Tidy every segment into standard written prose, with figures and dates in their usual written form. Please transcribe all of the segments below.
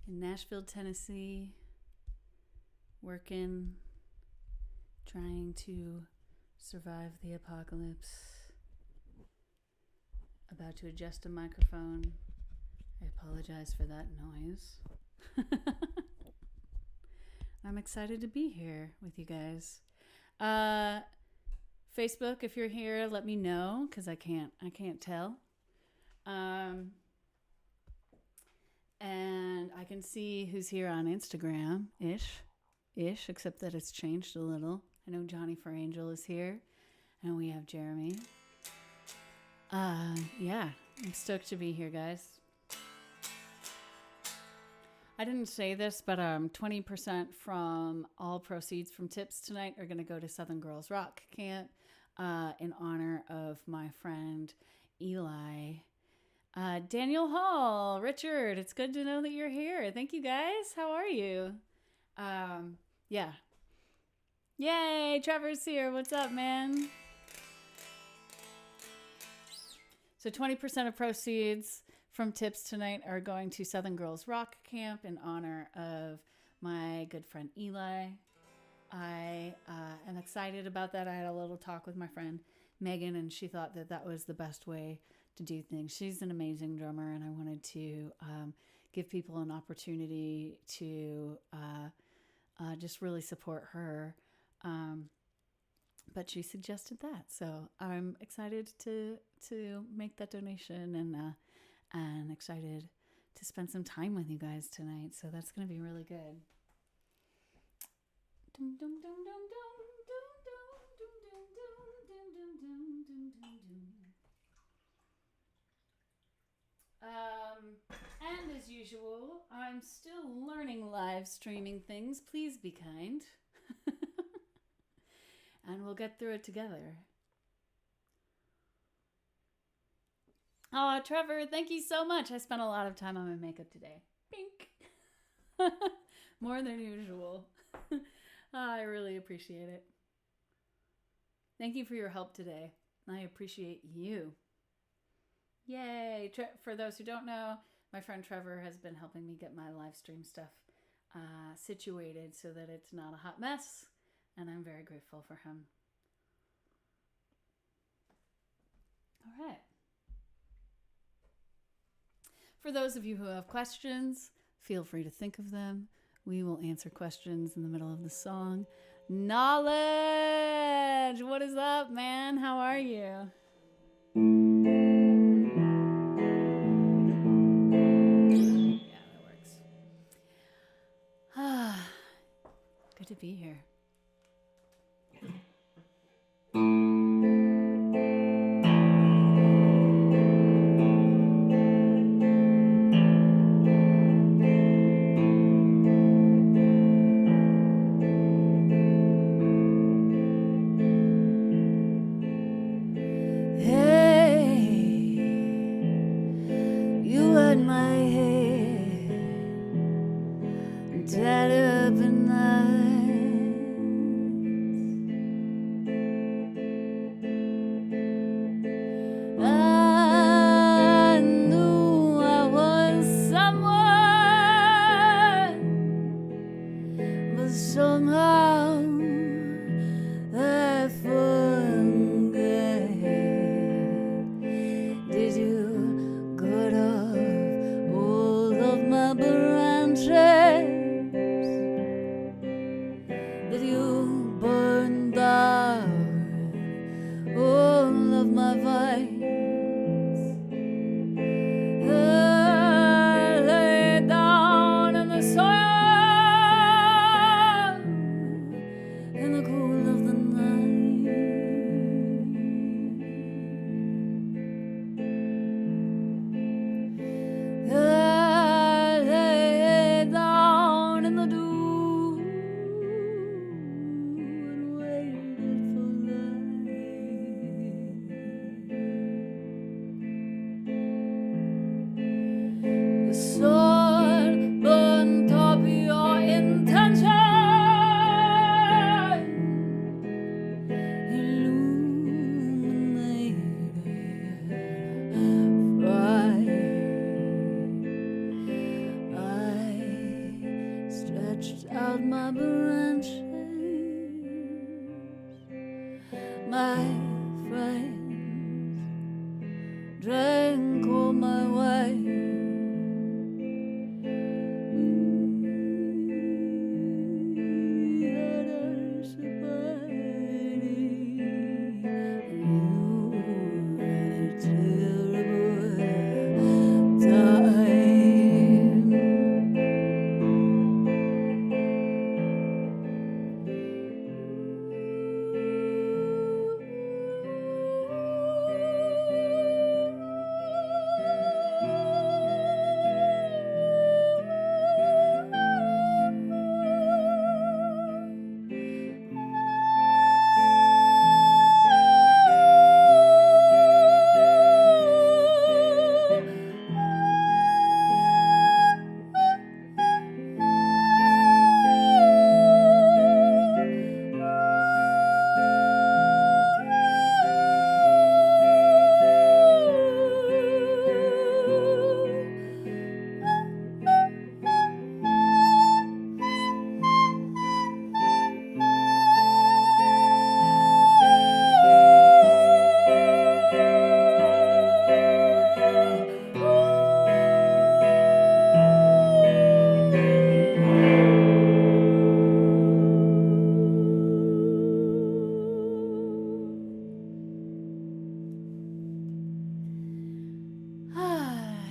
in Nashville, Tennessee, working, trying to survive the apocalypse. About to adjust a microphone. I apologize for that noise. I'm excited to be here with you guys. Facebook, if you're here, let me know because I can't tell. And I can see who's here on Instagram ish, except that it's changed a little. I know Johnny for Angel is here, and we have Jeremy. Yeah, I'm stoked to be here, guys. I didn't say this, but 20% from all proceeds from tips tonight are going to go to Southern Girls Rock Camp in honor of my friend Eli. Daniel Hall, Richard, it's good to know that you're here. Thank you, guys. How are you? Yeah. Yay, Trevor's here. What's up, man? So 20% of proceeds from tips tonight are going to Southern Girls Rock Camp in honor of my good friend Eli. I am excited about that. I had a little talk with my friend Megan, and she thought that that was the best way to do things. She's an amazing drummer, and I wanted to give people an opportunity to just really support her. But she suggested that, so I'm excited to make that donation and excited to spend some time with you guys tonight. So that's going to be really good. And as usual, I'm still learning live streaming things. Please be kind. And we'll get through it together. Oh, Trevor, thank you so much. I spent a lot of time on my makeup today. Pink. More than usual. I really appreciate it. Thank you for your help today. I appreciate you. Yay. For those who don't know, my friend Trevor has been helping me get my live stream stuff situated so that it's not a hot mess. And I'm very grateful for him. All right. For those of you who have questions, feel free to think of them. We will answer questions in the middle of the song. Knowledge! What is up, man? How are you? Yeah, that works. Good to be here. Dead of the night, of my branches, my friends drank all my wine.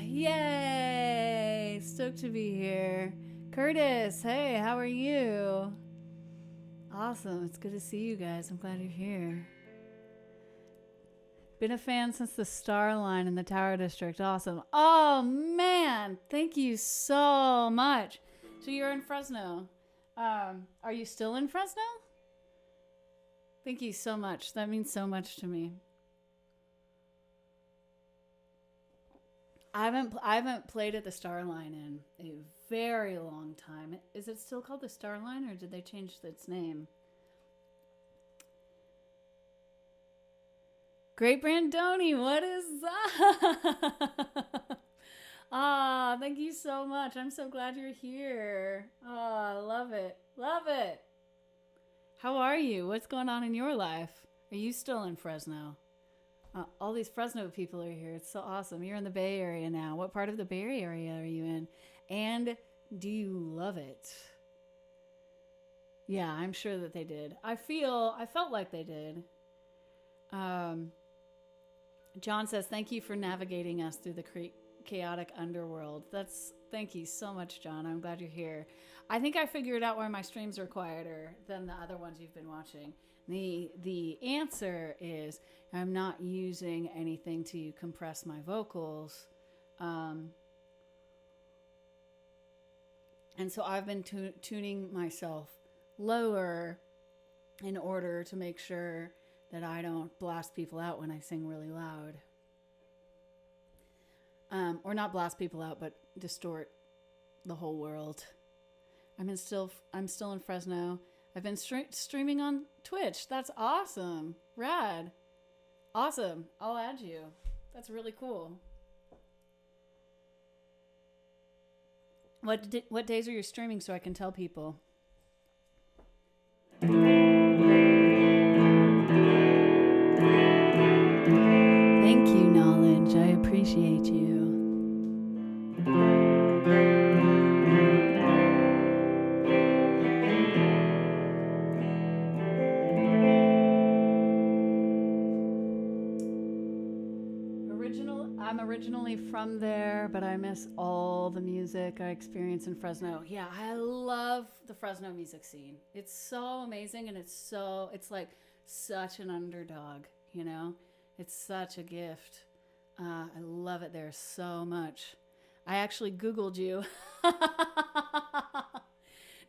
Yay! Stoked to be here. Curtis, hey, how are you? Awesome. It's good to see you guys. I'm glad you're here. Been a fan since the Star Line in the Tower District. Awesome. Oh, man. Thank you so much. So you're in Fresno. Are you still in Fresno? Thank you so much. That means so much to me. I haven't played at the Star Line in a very long time. Is it still called the Star Line, or did they change its name? Great Brandoni, what is that? Ah, thank you so much. I'm so glad you're here. Oh, love it. Love it. How are you? What's going on in your life? Are you still in Fresno? All these Fresno people are here. It's so awesome. You're in the Bay Area now. What part of the Bay Area are you in? And do you love it? Yeah, I'm sure that they did. I felt like they did. John says, thank you for navigating us through the chaotic underworld. Thank you so much, John. I'm glad you're here. I think I figured out why my streams are quieter than the other ones you've been watching. The answer is I'm not using anything to compress my vocals. And so I've been tuning myself lower in order to make sure that I don't blast people out when I sing really loud. Or not blast people out, but distort the whole world. I'm still in Fresno. I've been streaming on Twitch. That's awesome. Rad. Awesome. I'll add you. That's really cool. What days are you streaming so I can tell people? Thank you, Knowledge. I appreciate you. I'm originally from there, but I miss all the music I experience in Fresno. Yeah, I love the Fresno music scene. It's so amazing, and it's like such an underdog, you know? It's such a gift. I love it there so much. I actually Googled you.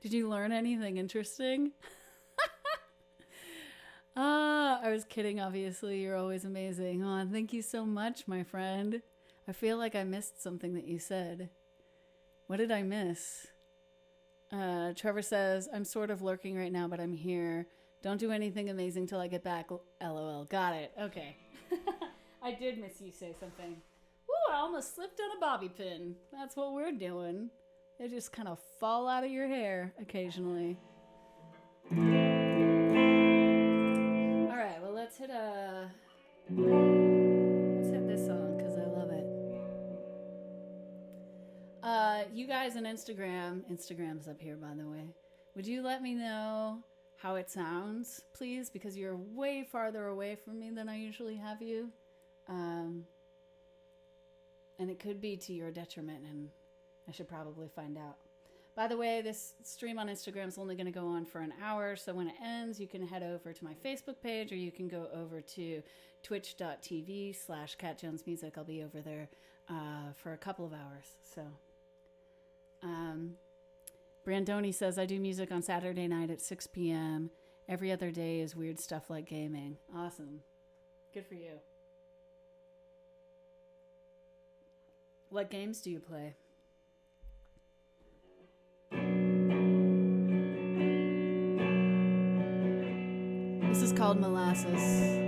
Did you learn anything interesting? I was kidding, obviously. You're always amazing. Oh, thank you so much, my friend. I feel like I missed something that you said. What did I miss? Trevor says, I'm sort of lurking right now, but I'm here. Don't do anything amazing till I get back. LOL. Got it. Okay. I did miss you say something. Woo, I almost slipped on a bobby pin. That's what we're doing. They just kind of fall out of your hair occasionally. All right, well, let's hit this song because I love it. You guys on Instagram's up here, by the way. Would you let me know how it sounds, please? Because you're way farther away from me than I usually have you. And it could be to your detriment, and I should probably find out. By the way, this stream on Instagram is only going to go on for an hour, so when it ends, you can head over to my Facebook page, or you can go over to twitch.tv/CatJonesMusic. I'll be over there for a couple of hours. So, Brandoni says, I do music on Saturday night at 6 p.m. Every other day is weird stuff like gaming. Awesome. Good for you. What games do you play? This is called Molasses.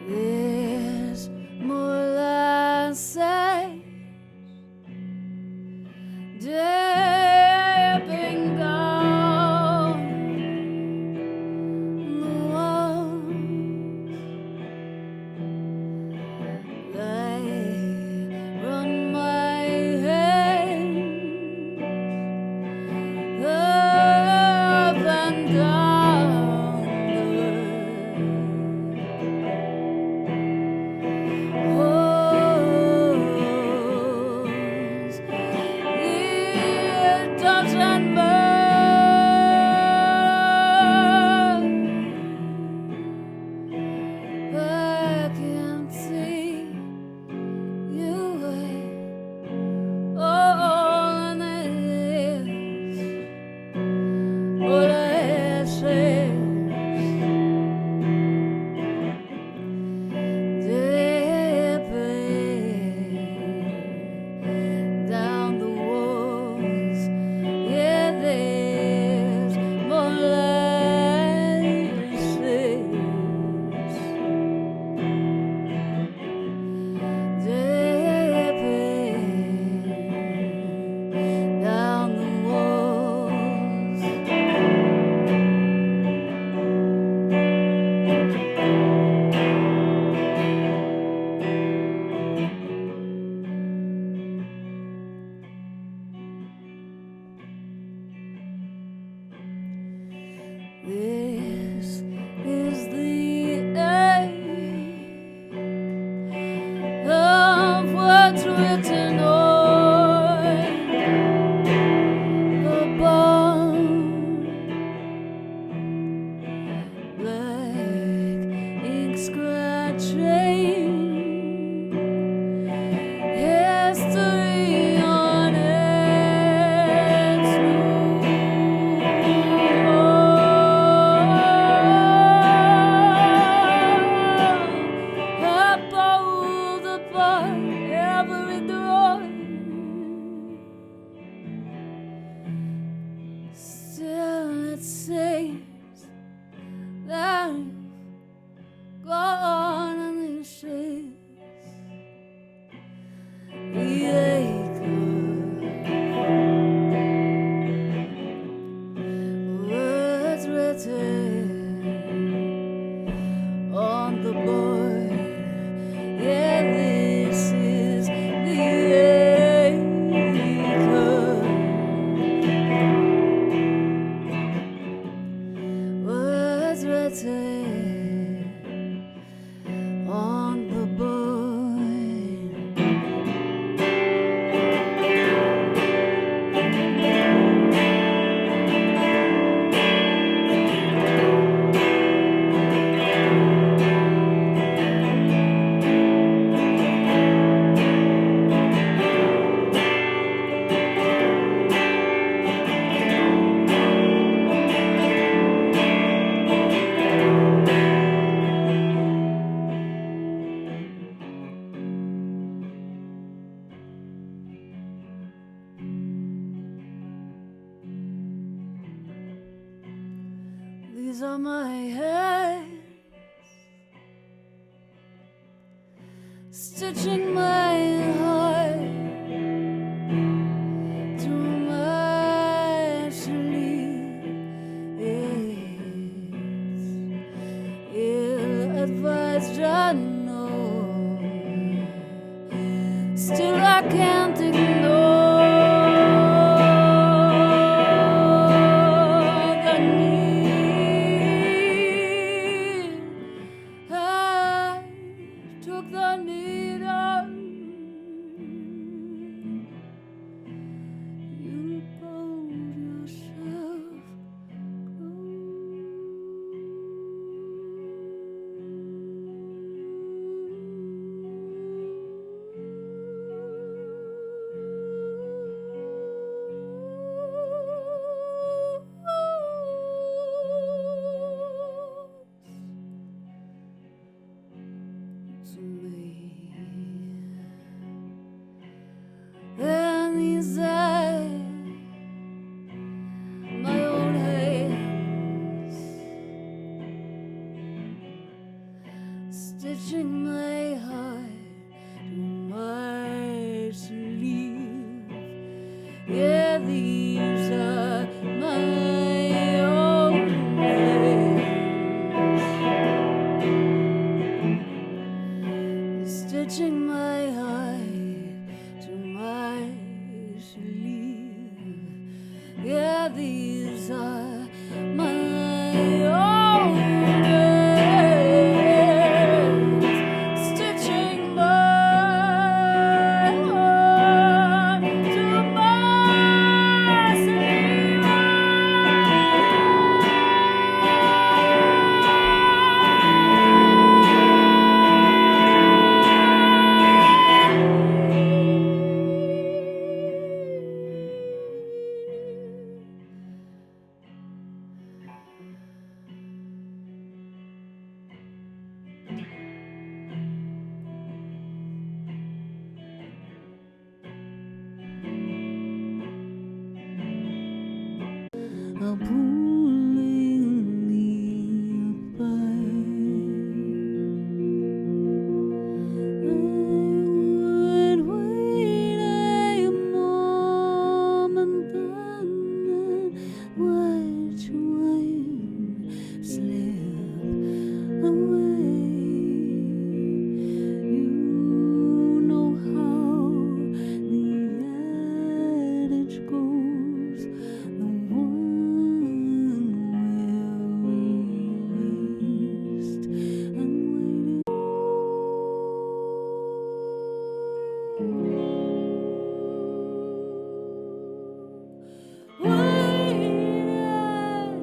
This molasses dripping down the walls, they run my hands up and down the walls. It doesn't burn. I can see you all in this molasses dripping down the walls. Yeah, there's molasses dripping down the walls. This is the end of what's written on the bone. Black ink scratching history on its I pulled apart every door. Still it seems that you've gone on these sheets. The acre words written on the board. Yeah, this is the acre. Words written on the board. stitching my heart through my sleeve. It's ill-advised, I know. Still I can't ignore the need. I took the needle. You pulled yourself to me. And these eyes, my own hands, stitching my heart to my sleeve. Yeah, these are my own hands, stitching my heart to my sleeve. Yeah, these are my own hands, stitching my heart to my sleeve. Are pulling me apart. I would wait a moment, then watch one slip away. You know how the adage goes. The one we're waste and I'm waiting on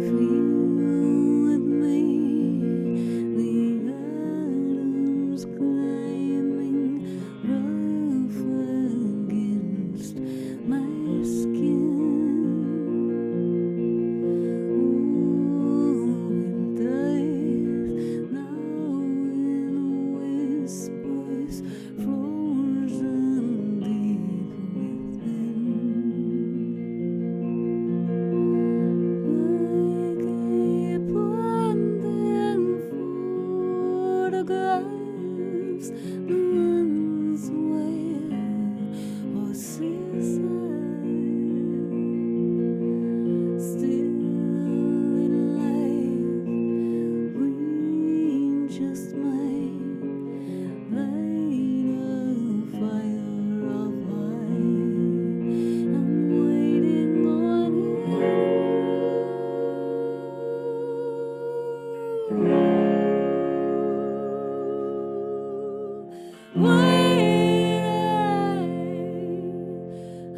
Feel with me the atoms climbing rough against my skin. It dies now in whispers, frozen deep within. Like abandoned photographs, the ones where or seaside, still in life, we just might light a fire of light. I'm waiting on you.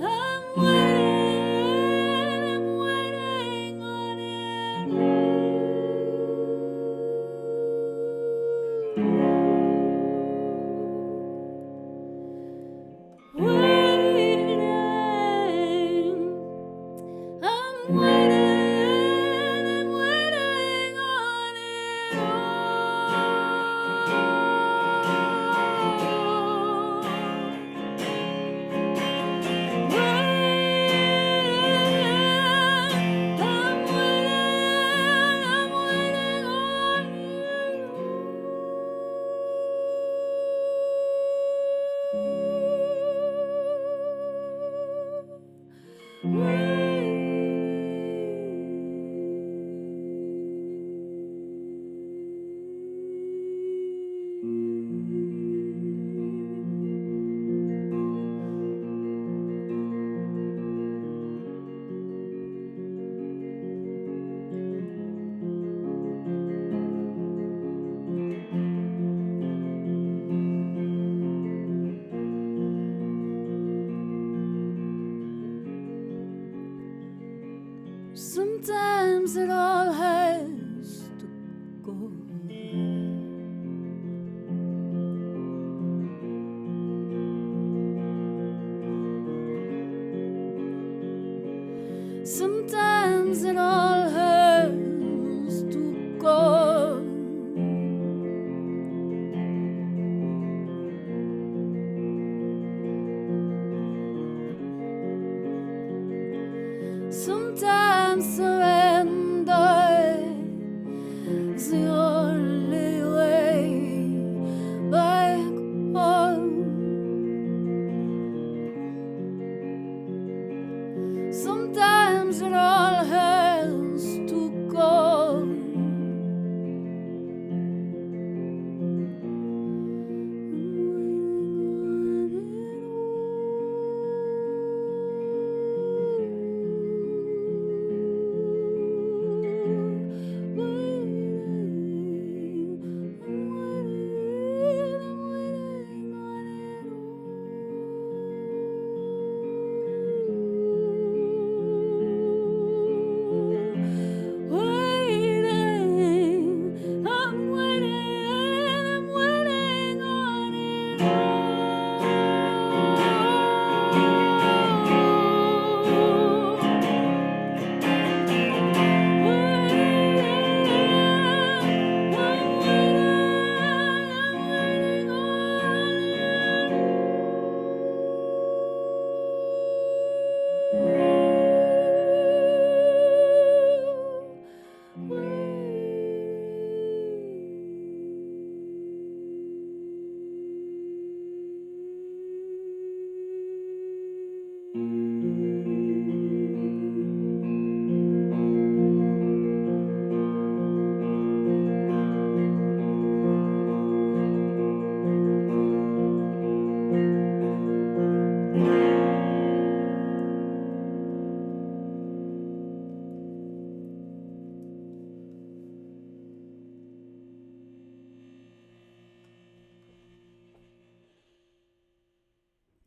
I'm waiting on you. the only way back home. Sometimes it all has to go.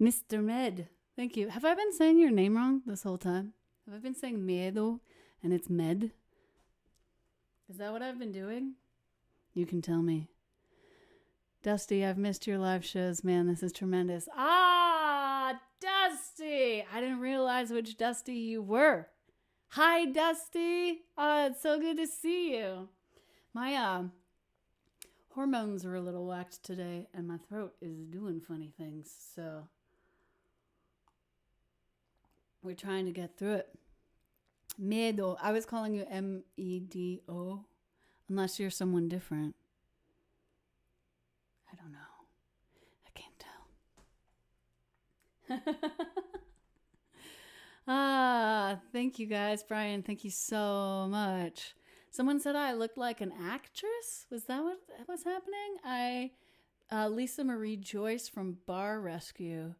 Mr. Med, thank you. Have I been saying your name wrong this whole time? Have I been saying miedo and it's med? Is that what I've been doing? You can tell me. Dusty, I've missed your live shows, man. This is tremendous. Ah, Dusty! I didn't realize which Dusty you were. Hi, Dusty. It's so good to see you. My hormones are a little whacked today, and my throat is doing funny things, so we're trying to get through it. Miedo. I was calling you M-E-D-O, unless you're someone different. I don't know. I can't tell. Thank you guys. Brian, thank you so much. Someone said I looked like an actress. Was that what was happening? Lisa Marie Joyce from Bar Rescue.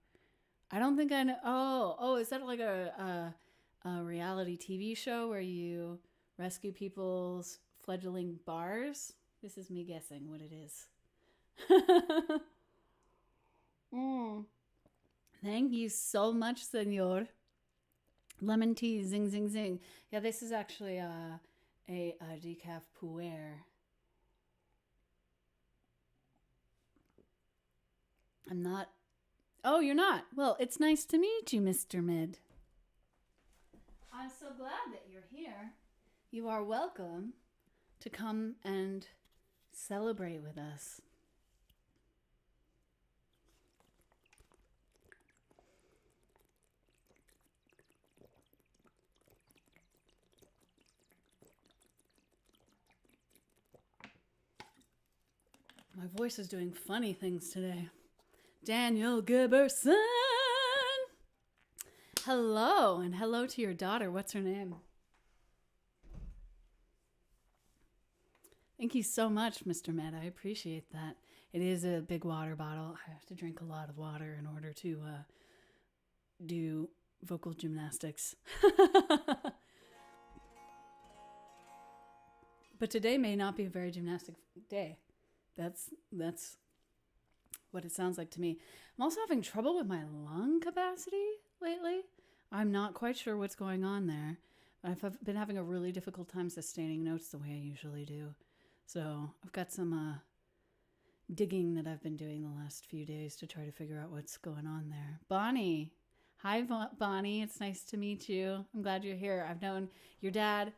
I don't think I know. Oh, is that like a reality TV show where you rescue people's fledgling bars? This is me guessing what it is. Thank you so much, senor. Lemon tea, zing, zing, zing. Yeah, this is actually a decaf puer. I'm not. Oh, you're not. Well, it's nice to meet you, Mr. Mid. I'm so glad that you're here. You are welcome to come and celebrate with us. My voice is doing funny things today. Daniel Giberson. Hello, and hello to your daughter. What's her name? Thank you so much, Mr. Matt. I appreciate that. It is a big water bottle. I have to drink a lot of water in order to do vocal gymnastics. But today may not be a very gymnastic day. That's what it sounds like to me. I'm also having trouble with my lung capacity lately. I'm not quite sure what's going on there. I've been having a really difficult time sustaining notes the way I usually do. So I've got some digging that I've been doing the last few days to try to figure out what's going on there. Bonnie. Hi, Bonnie. It's nice to meet you. I'm glad you're here. I've known your dad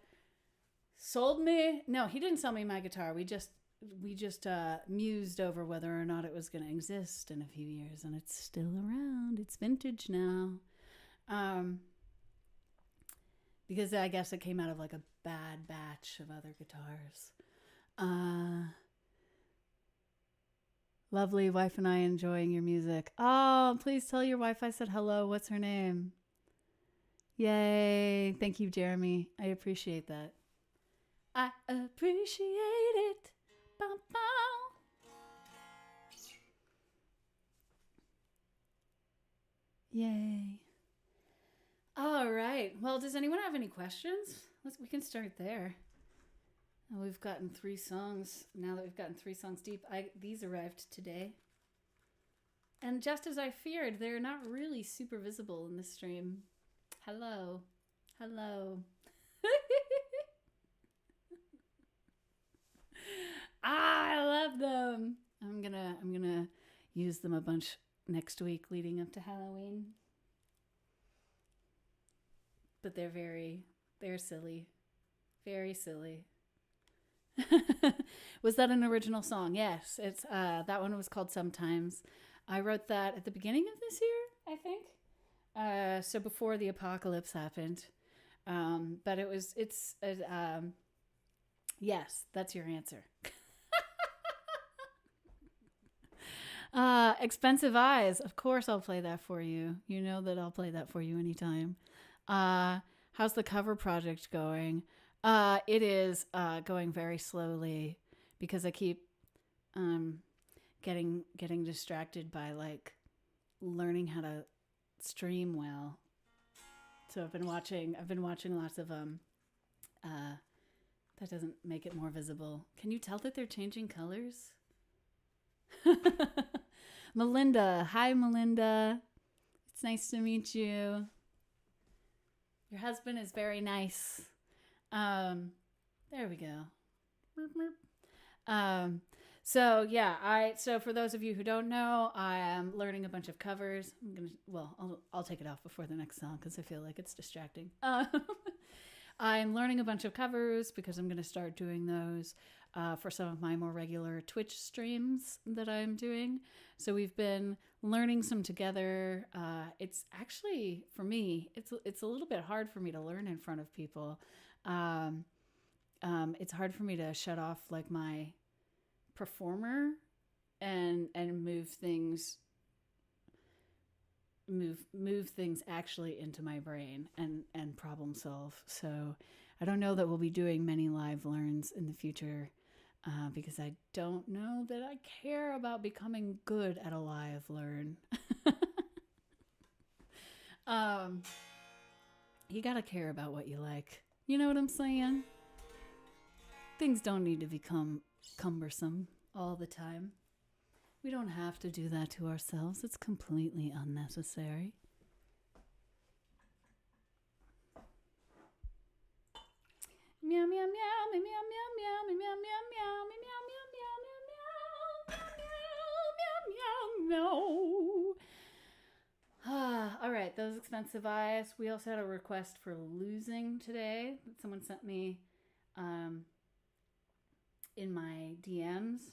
sold me. No, he didn't sell me my guitar. We just mused over whether or not it was going to exist in a few years, and it's still around. It's vintage now. Because I guess it came out of like a bad batch of other guitars. Uh, Lovely wife and I enjoying your music. Oh, please tell your wife I said hello. What's her name? Yay. Thank you, Jeremy. I appreciate that. I appreciate it. Bow, bow. Yay. All right. Well, does anyone have any questions? We can start there. We've gotten 3 songs. Now that we've gotten 3 songs deep, these arrived today. And just as I feared, they're not really super visible in this stream. Hello. Hello. I love them. I'm gonna use them a bunch next week leading up to Halloween. But they're silly. Very silly. Was that an original song? Yes. It's that one was called Sometimes. I wrote that at the beginning of this year, I think. So before the apocalypse happened. But yes, that's your answer. Expensive Eyes. Of course I'll play that for you. You know that I'll play that for you anytime. How's the cover project going? It is going very slowly because I keep getting distracted by like learning how to stream well. So I've been watching lots of that doesn't make it more visible. Can you tell that they're changing colors? Melinda. Hi, Melinda. It's nice to meet you. Your husband is very nice. There we go. So for those of you who don't know, I am learning a bunch of covers. I'll take it off before the next song because I feel like it's distracting. I'm learning a bunch of covers because I'm going to start doing those for some of my more regular Twitch streams that I'm doing. So we've been learning some together. It's actually, for me, it's a little bit hard for me to learn in front of people. It's hard for me to shut off like my performer and move things actually into my brain and problem solve. So I don't know that we'll be doing many live learns in the future because I don't know that I care about becoming good at a live learn. You gotta care about what you like. You know what I'm saying? Things don't need to become cumbersome all the time. We don't have to do that to ourselves. It's completely unnecessary. Meow meow meow meow meow meow meow meow meow meow meow meow meow meow meow meow meow. All right, those expensive eyes. We also had a request for losing today that someone sent me in my DMs.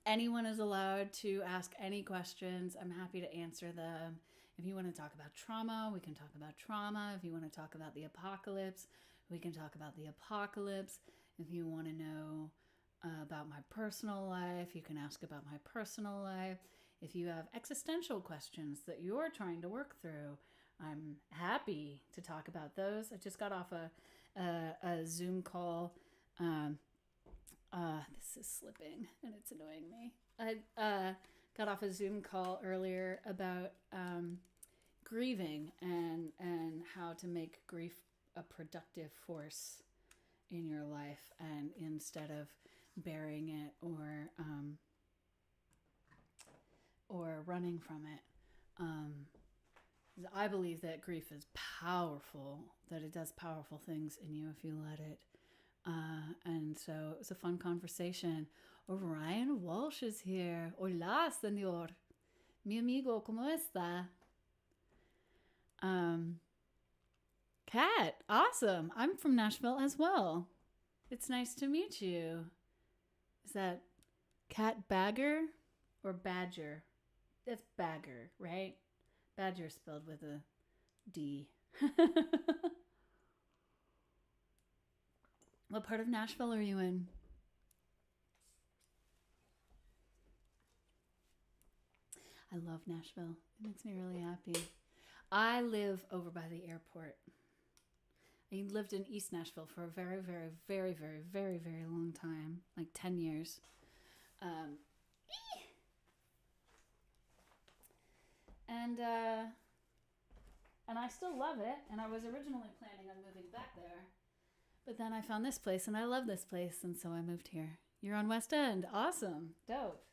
Anyone is allowed to ask any questions. I'm happy to answer them. If you want to talk about trauma, we can talk about trauma. If you want to talk about the apocalypse, we can talk about the apocalypse. If you want to know about my personal life, you can ask about my personal life. If you have existential questions that you're trying to work through, I'm happy to talk about those. I just got off a Zoom call. This is slipping and it's annoying me. I got off a Zoom call earlier about grieving and how to make grief a productive force in your life, and instead of burying it or running from it. I believe that grief is powerful, that it does powerful things in you if you let it. And so it was a fun conversation. Orion Walsh is here. Hola, señor. Mi amigo, ¿cómo está? Kat, awesome. I'm from Nashville as well. It's nice to meet you. Is that Kat Bagger or Badger? That's Bagger, right? Badger spelled with a D. What part of Nashville are you in? I love Nashville. It makes me really happy. I live over by the airport. I lived in East Nashville for a very, very, very, very, very, very long time, like 10 years. And I still love it. And I was originally planning on moving back there. But then I found this place, and I love this place, and so I moved here. You're on West End. Awesome. Dope.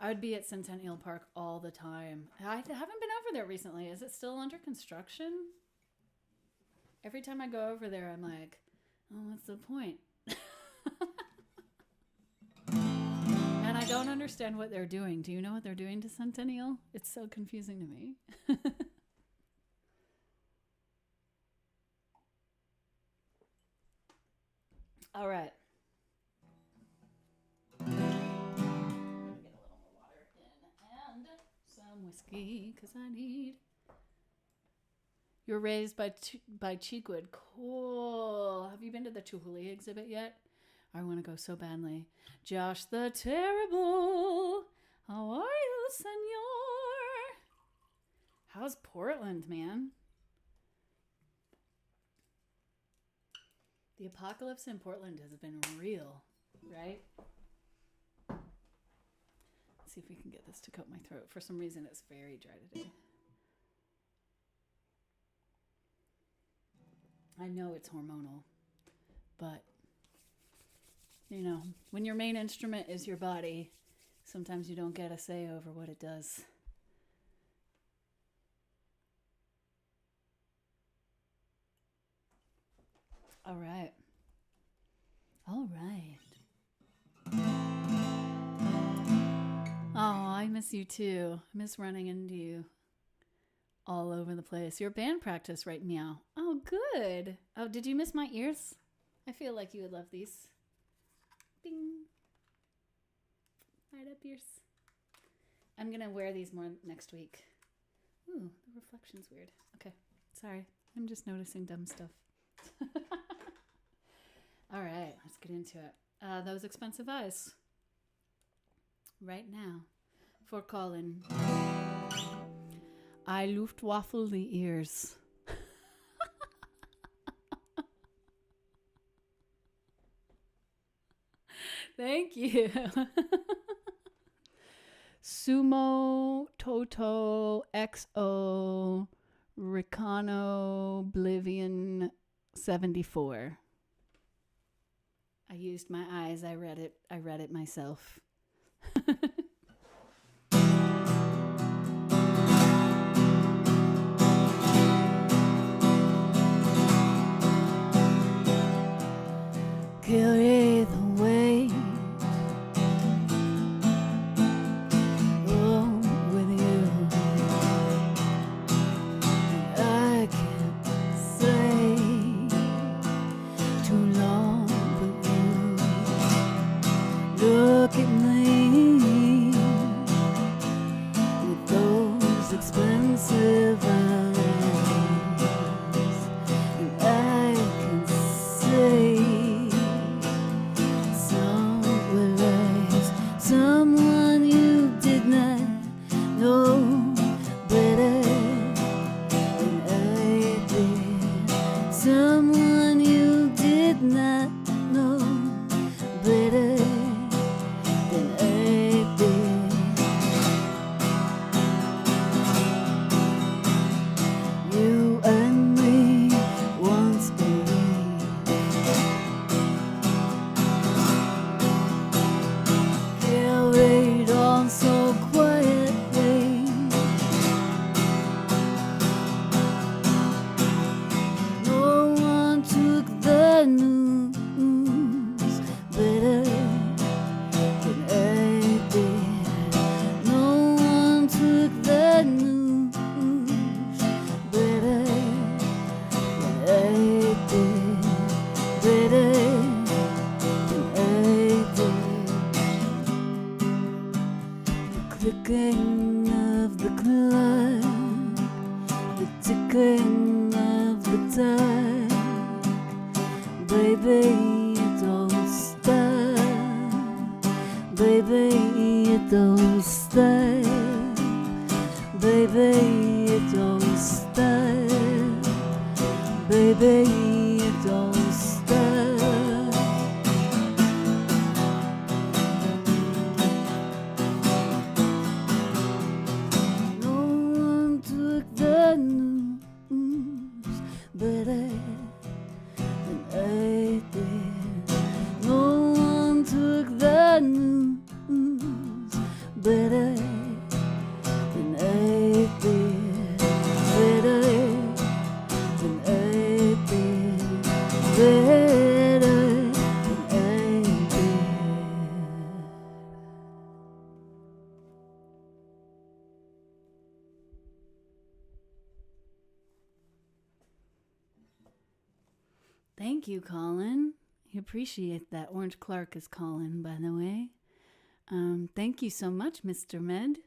I would be at Centennial Park all the time. I haven't been over there recently. Is it still under construction? Every time I go over there, I'm like, oh, what's the point? And I don't understand what they're doing. Do you know what they're doing to Centennial? It's so confusing to me. All right. Get a little more water in and some whiskey because I need. You're raised by Cheekwood. Cool. Have you been to the Chihuly exhibit yet? I want to go so badly. Josh the Terrible. How are you, senor? How's Portland, man? The apocalypse in Portland has been real, right? Let's see if we can get this to coat my throat. For some reason, it's very dry today. I know it's hormonal, but, you know, when your main instrument is your body, sometimes you don't get a say over what it does. All right. All right. Oh, I miss you too. I miss running into you all over the place. Your band practice right now. Oh, good. Oh, did you miss my ears? I feel like you would love these. Bing. Light up ears. I'm going to wear these more next week. Ooh, the reflection's weird. Okay, sorry. I'm just noticing dumb stuff. All right, let's get into it. Those expensive eyes. Right now, for Colin. I Luftwaffe the ears. Thank you. Sumo Toto XO Ricano Oblivion 74. I used my eyes. I read it myself. Carry the weight with you. I can't say too long, but you look at me with those expensive eyes, and I can say someone you did not know better than I did. Someone you did not know better than I did. You and me once believed. Carried on so quietly. No one took the news. Baby, you don't stay. Baby, you don't stay. Baby, you don't stay. Baby, you don't stay. No one took the news better than I did. No one took the news better than I did. Better than I did. Better than I did. Thank you, Colin. I appreciate that. Orange Clark is Colin, by the way. Thank you so much, Mr. Med.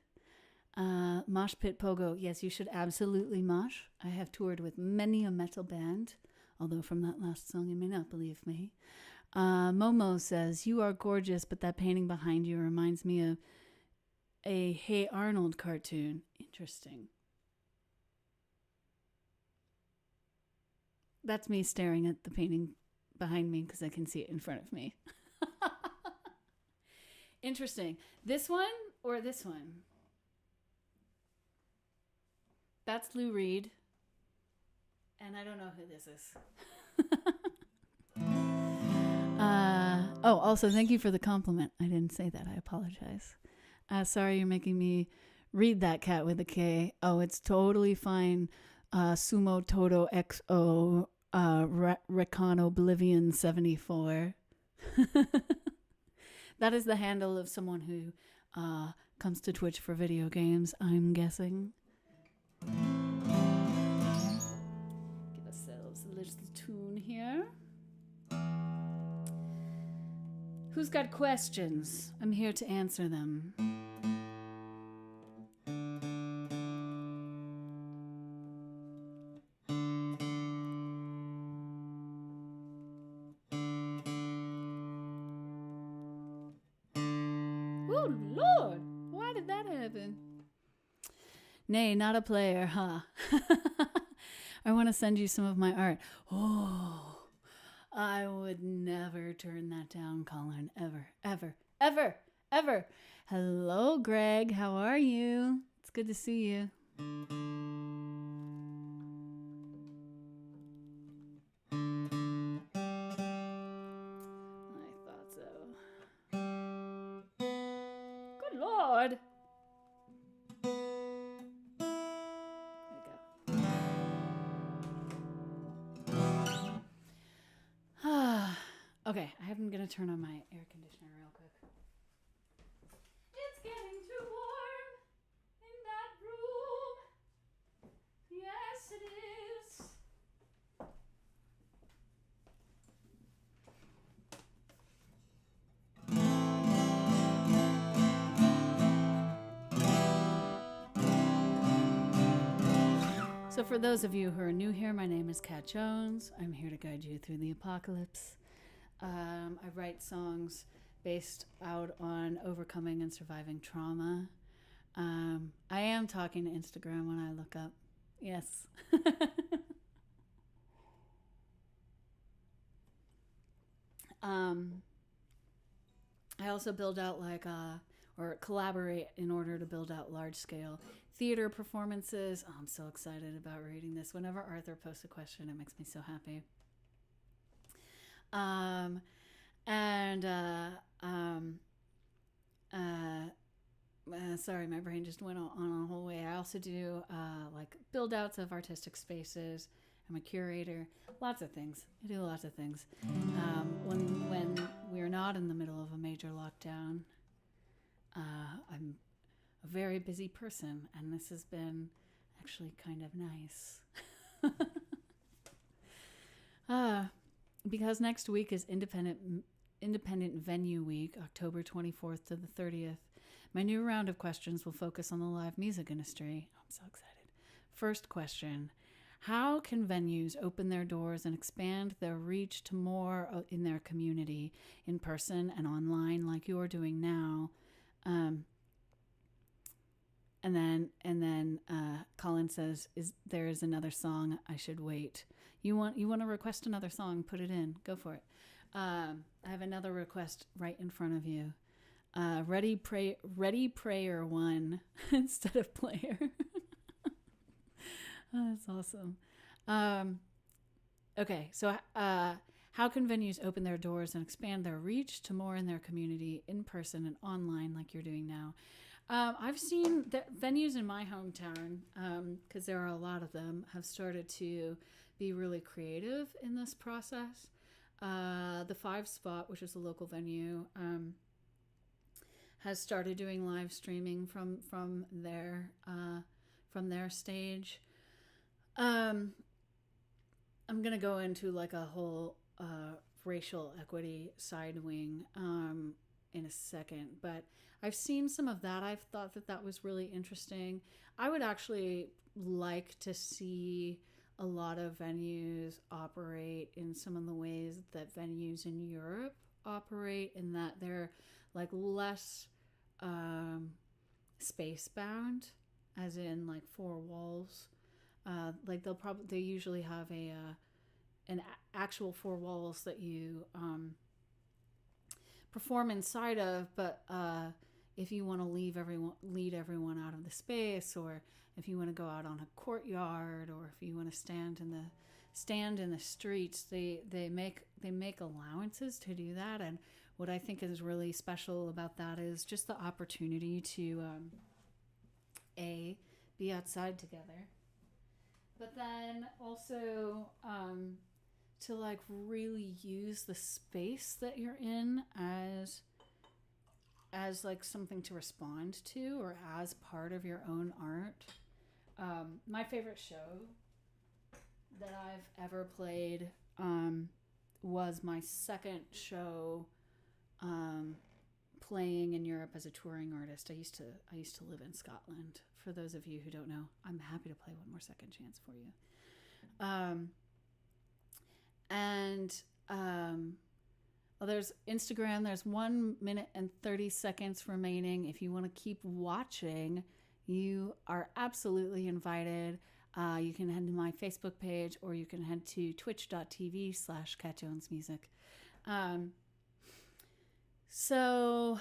Mosh Pit Pogo. Yes, you should absolutely mosh. I have toured with many a metal band, although from that last song you may not believe me. Momo says, you are gorgeous, but that painting behind you reminds me of a Hey Arnold cartoon. Interesting. That's me staring at the painting behind me because I can see it in front of me. Interesting. This one or this one? That's Lou Reed. And I don't know who this is. Also, thank you for the compliment. I didn't say that. I apologize. Sorry you're making me read that cat with a K. Oh, it's totally fine. Sumo Toto XO Recon Oblivion 74. That is the handle of someone who comes to Twitch for video games, I'm guessing. Give ourselves a little tune here. Who's got questions? I'm here to answer them. Oh, Lord! Why did that happen? Nay, not a player, huh? I want to send you some of my art. Oh, I would never turn that down, Colin. Ever, ever, ever, ever. Hello, Greg. How are you? It's good to see you. I thought so. Good Lord. Okay, I'm going to turn on my air conditioner real quick. It's getting too warm in that room. Yes, it is. So for those of you who are new here, my name is Kat Jones. I'm here to guide you through the apocalypse. I write songs based out on overcoming and surviving trauma. I am talking to Instagram when I look up. Yes. I also build out or collaborate in order to build out large-scale theater performances. Oh, I'm so excited about reading this. Whenever Arthur posts a question, it makes me so happy. Sorry, my brain just went on a whole way. I also do build outs of artistic spaces. I'm a curator. Lots of things. I do lots of things. When we're not in the middle of a major lockdown, I'm a very busy person, and this has been actually kind of nice. Because next week is Independent Venue Week, October 24th to the 30th. My new round of questions will focus on the live music industry. I'm so excited. First question: How can venues open their doors and expand their reach to more in their community, in person and online, like you're doing now? And then Colin says, "Is there is another song I should wait? You want to request another song? Put it in. Go for it. I have another request right in front of you. Ready Prayer One instead of Player. Oh, that's awesome. Okay, so how can venues open their doors and expand their reach to more in their community, in person and online, like you're doing now? I've seen that venues in my hometown, because there are a lot of them, have started to be really creative in this process. The Five Spot, which is a local venue, has started doing live streaming from their stage. I'm gonna go into like a whole racial equity side wing in a second, but I've seen some of that. I've thought that was really interesting. I would actually like to see a lot of venues operate in some of the ways that venues in Europe operate, in that they're like less space bound, as in like four walls. Like they usually have an actual four walls that you perform inside of, but if you want to lead everyone out of the space, or if you want to go out on a courtyard, or if you want to stand in the streets, they make allowances to do that. And what I think is really special about that is just the opportunity to be outside together, but then also to like really use the space that you're in as like something to respond to, or as part of your own art. My favorite show that I've ever played was my second show playing in Europe as a touring artist. I used to live in Scotland. For those of you who don't know, I'm happy to play one more second chance for you. Well, there's Instagram. There's 1 minute and 30 seconds remaining. If you want to keep watching, you are absolutely invited. You can head to my Facebook page, or you can head to twitch.tv/CatJonesMusic. So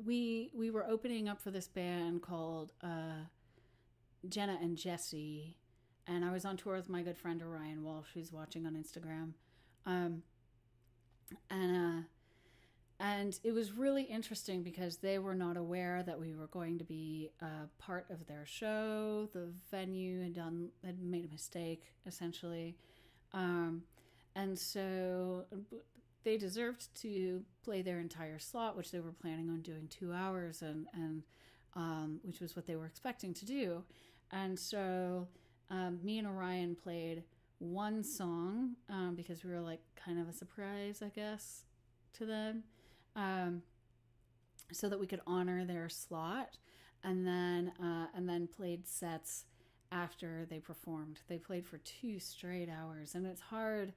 we were opening up for this band called Jenna and Jesse, and I was on tour with my good friend Orion Walsh, who's watching on Instagram. And it was really interesting because they were not aware that we were going to be part of their show. The venue had made a mistake, essentially. And so they deserved to play their entire slot, which they were planning on doing 2 hours, and which was what they were expecting to do. And so me and Orion played one song because we were like kind of a surprise, I guess, to them, so that we could honor their slot, and then played sets after they performed. They played for 2 straight hours, and it's hard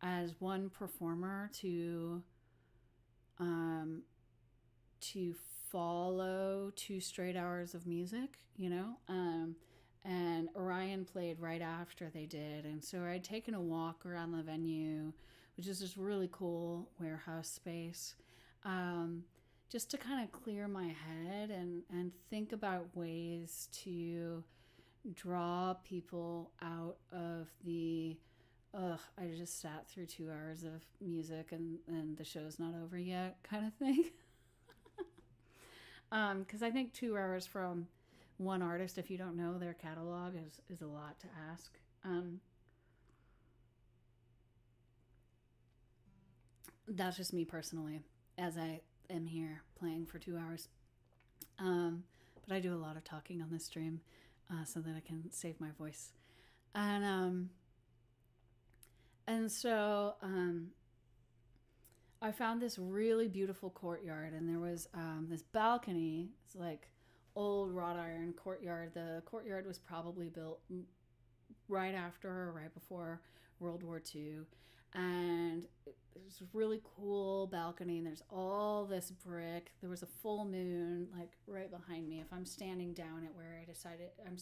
as one performer to follow 2 straight hours of music, you know. And Orion played right after they did, and so I'd taken a walk around the venue, which is this really cool warehouse space, just to kind of clear my head and think about ways to draw people out of the I just sat through 2 hours of music and the show's not over yet kind of thing. Because I think 2 hours from one artist, if you don't know their catalog, is a lot to ask. That's just me personally, as I am here playing for 2 hours. But I do a lot of talking on this stream so that I can save my voice. And so I found this really beautiful courtyard, and there was this balcony. It's like old wrought iron courtyard. The courtyard was probably built right after or right before World War II. And there's a really cool balcony, and there's all this brick. There was a full moon like right behind me. If I'm standing down at where I decided, I'm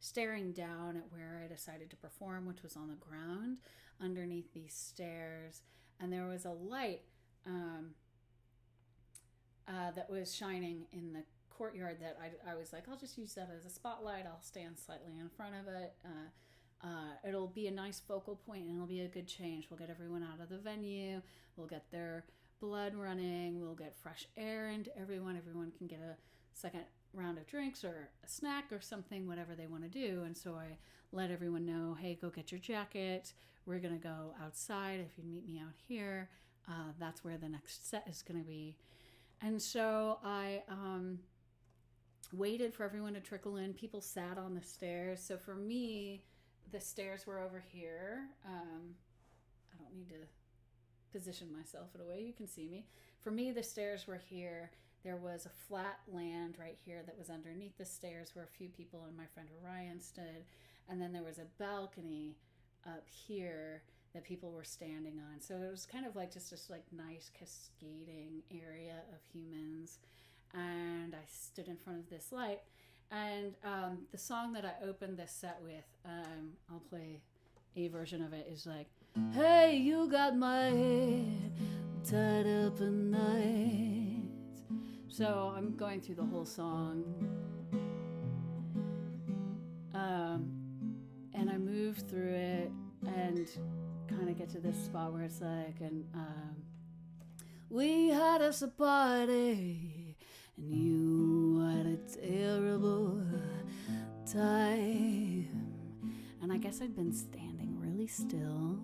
staring down at where I decided to perform, which was on the ground underneath these stairs. And there was a light that was shining in the courtyard that I was like, I'll just use that as a spotlight. I'll stand slightly in front of it. It'll be a nice focal point, and it'll be a good change. We'll get everyone out of the venue. We'll get their blood running. We'll get fresh air into everyone. Everyone can get a second round of drinks or a snack or something, whatever they want to do. And so I let everyone know, hey, go get your jacket. We're going to go outside. If you meet me out here, that's where the next set is going to be. And so I waited for everyone to trickle in. People sat on the stairs. So for me, the stairs were over here. I don't need to position myself in a way you can see me. For me, the stairs were here. There was a flat land right here that was underneath the stairs where a few people and my friend Orion stood. And then there was a balcony up here that people were standing on. So it was kind of like just this like nice cascading area of humans. And I stood in front of this light. And the song that I opened this set with, I'll play a version of it, is like, hey, you got my head tied up at night. So I'm going through the whole song. And I move through it and kind of get to this spot where it's like, and we had us a party, and you had a terrible time. And I guess I'd been standing really still,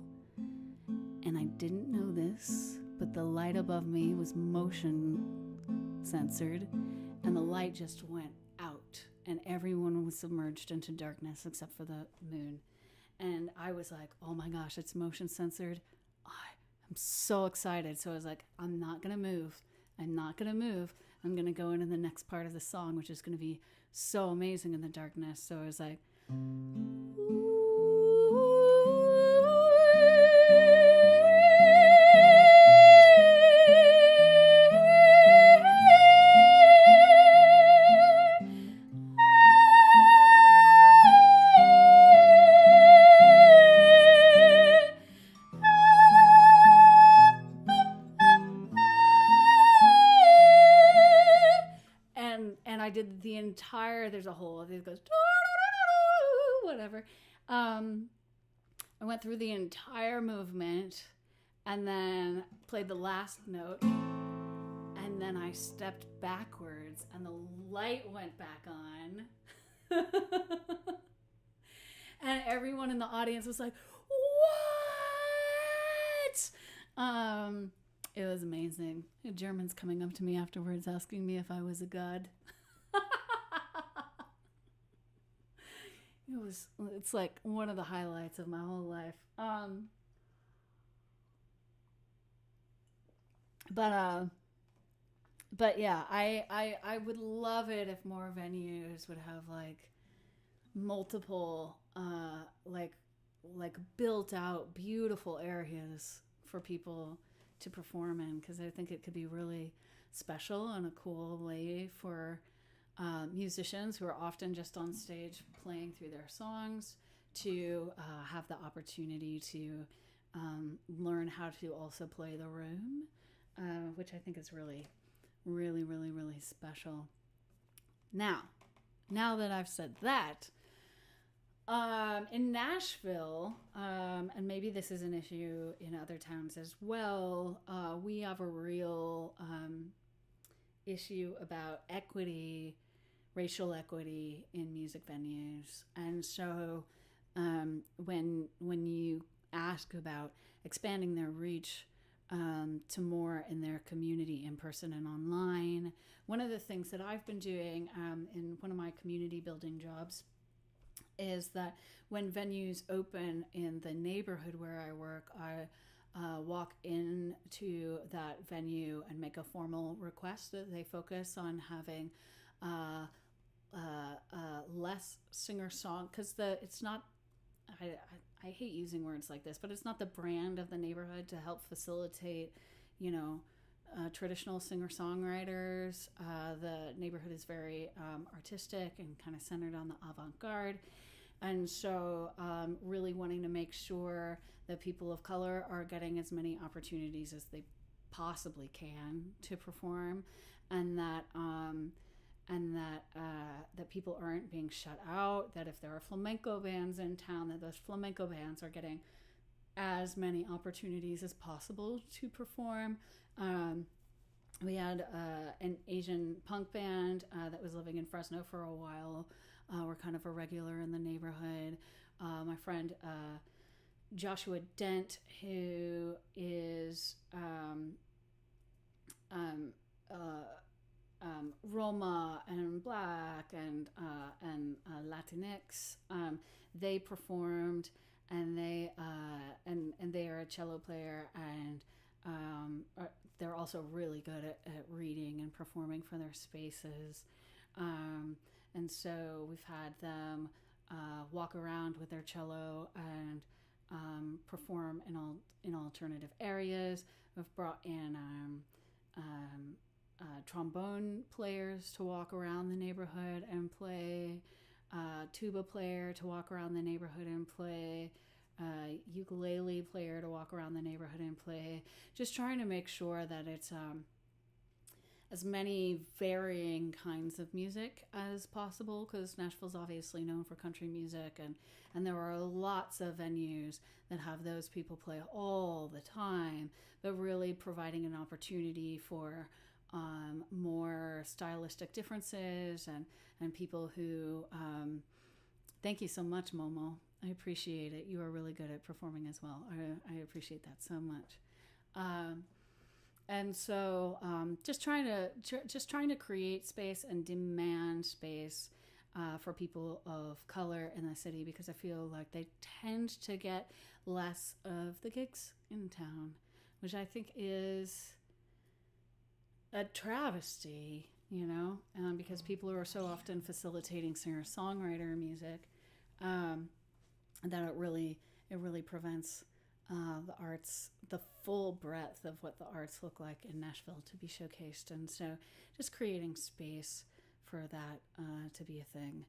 and I didn't know this, but the light above me was motion censored, and the light just went out, and everyone was submerged into darkness except for the moon. And I was like, oh my gosh, it's motion censored. I'm so excited. So I was like, I'm not going to move. I'm not going to move. I'm going to go into the next part of the song, which is going to be so amazing in the darkness. So I was like, I did the entire, there's a whole, it goes, whatever. I went through the entire movement and then played the last note. And then I stepped backwards and the light went back on. And everyone in the audience was like, what? It was amazing. A German's coming up to me afterwards asking me if I was a god. It's like one of the highlights of my whole life. But yeah, I would love it if more venues would have like multiple like built out beautiful areas for people to perform in, because I think it could be really special and a cool way for musicians who are often just on stage playing through their songs to have the opportunity to learn how to also play the room, which I think is really, really, really, really special. Now that I've said that, in Nashville, and maybe this is an issue in other towns as well, we have a real issue about equity, racial equity in music venues. And so when you ask about expanding their reach to more in their community, in person and online, one of the things that I've been doing in one of my community building jobs is that when venues open in the neighborhood where I work, I walk into that venue and make a formal request that they focus on having less singer song, because it's not. I hate using words like this, but it's not the brand of the neighborhood to help facilitate, you know, traditional singer songwriters. The neighborhood is very artistic and kind of centered on the avant garde. And so, really wanting to make sure that people of color are getting as many opportunities as they possibly can to perform, and that people aren't being shut out. That if there are flamenco bands in town, that those flamenco bands are getting as many opportunities as possible to perform. We had an Asian punk band that was living in Fresno for a while. We're kind of a regular in the neighborhood. My friend Joshua Dent, who is Roma and Black and Latinx, they performed, and they are a cello player, and they're also really good at reading and performing for their spaces. And so we've had them walk around with their cello and perform in alternative areas. We've brought in trombone players to walk around the neighborhood and play, tuba player to walk around the neighborhood and play, ukulele player to walk around the neighborhood and play. Just trying to make sure that it's as many varying kinds of music as possible, because Nashville's obviously known for country music, and there are lots of venues that have those people play all the time, but really providing an opportunity for more stylistic differences and people who thank you so much, Momo. I appreciate it. You are really good at performing as well. I appreciate that so much. And so just trying to create space and demand space for people of color in the city, because I feel like they tend to get less of the gigs in town, which I think is a travesty, you know, because people are so often facilitating singer-songwriter music, that it really prevents the arts, the full breadth of what the arts look like in Nashville, to be showcased. And so just creating space for that to be a thing.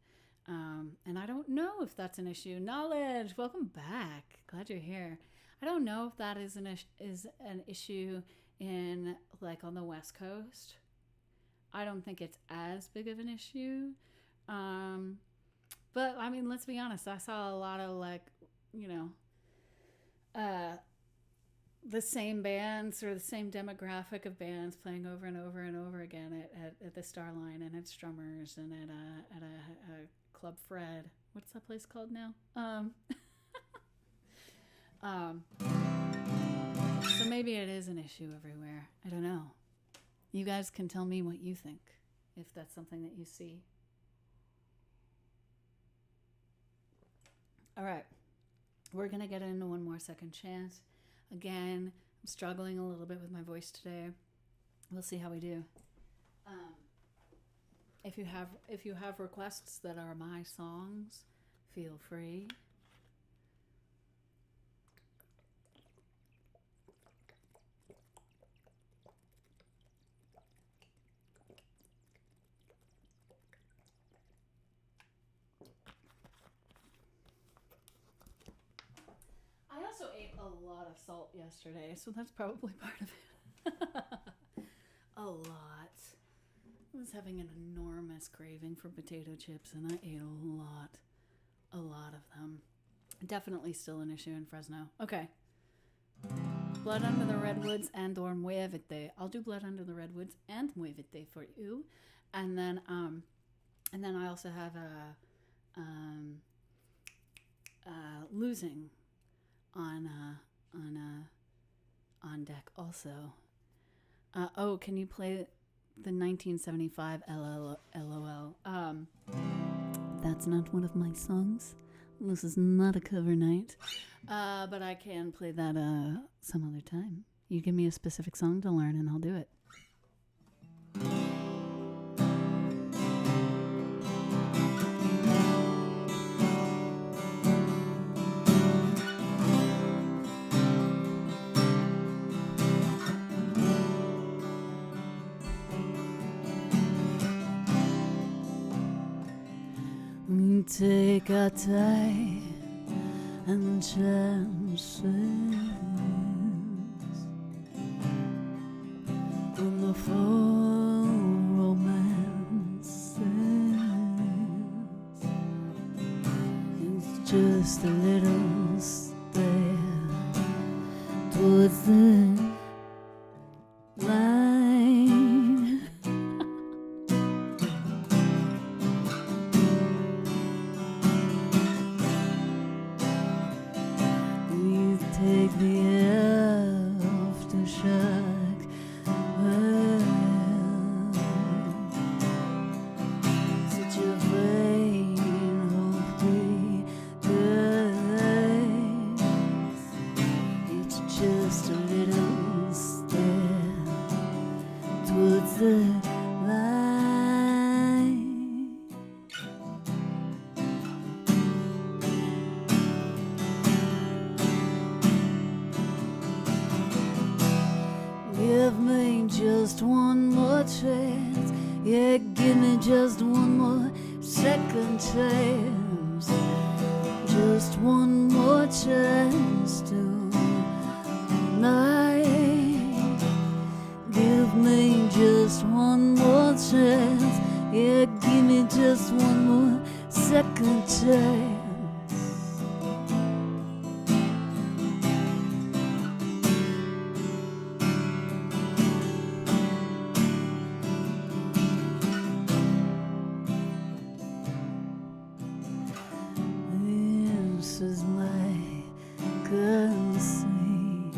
And I don't know if that's an issue. Knowledge, welcome back. Glad you're here. I don't know if that is an issue in, like, on the West Coast. I don't think it's as big of an issue. But I mean, let's be honest, I saw a lot of, like, you know, the same bands or the same demographic of bands playing over and over and over again at the Starline and at Strummers and at a Club Fred. What's that place called now? So maybe it is an issue everywhere. I don't know. You guys can tell me what you think, if that's something that you see. All right. We're going to get into One More Second Chance. Again, I'm struggling a little bit with my voice today. We'll see how we do. If you have requests that are my songs, feel free. I also ate a lot of salt yesterday, so that's probably part of it. A lot. I was having an enormous craving for potato chips, and I ate a lot of them. Definitely still an issue in Fresno. Okay. Blood Under the Redwoods and or Muévete. I'll do Blood Under the Redwoods and Muévete for you. And then I also have Losing on deck also. Can you play the 1975 LOL? That's not one of my songs. This is not a cover night. But I can play that some other time. You give me a specific song to learn and I'll do it. take our time and chances on the full romances. It's just a little step towards the line. We take the aftershock. Such a vain hope we dies. It's just a little step towards the line. Give me just one more chance. Yeah, give me just one more second chance. Just one more chance tonight. Give me just one more chance. Yeah, give me just one more second chance. This is my conceit.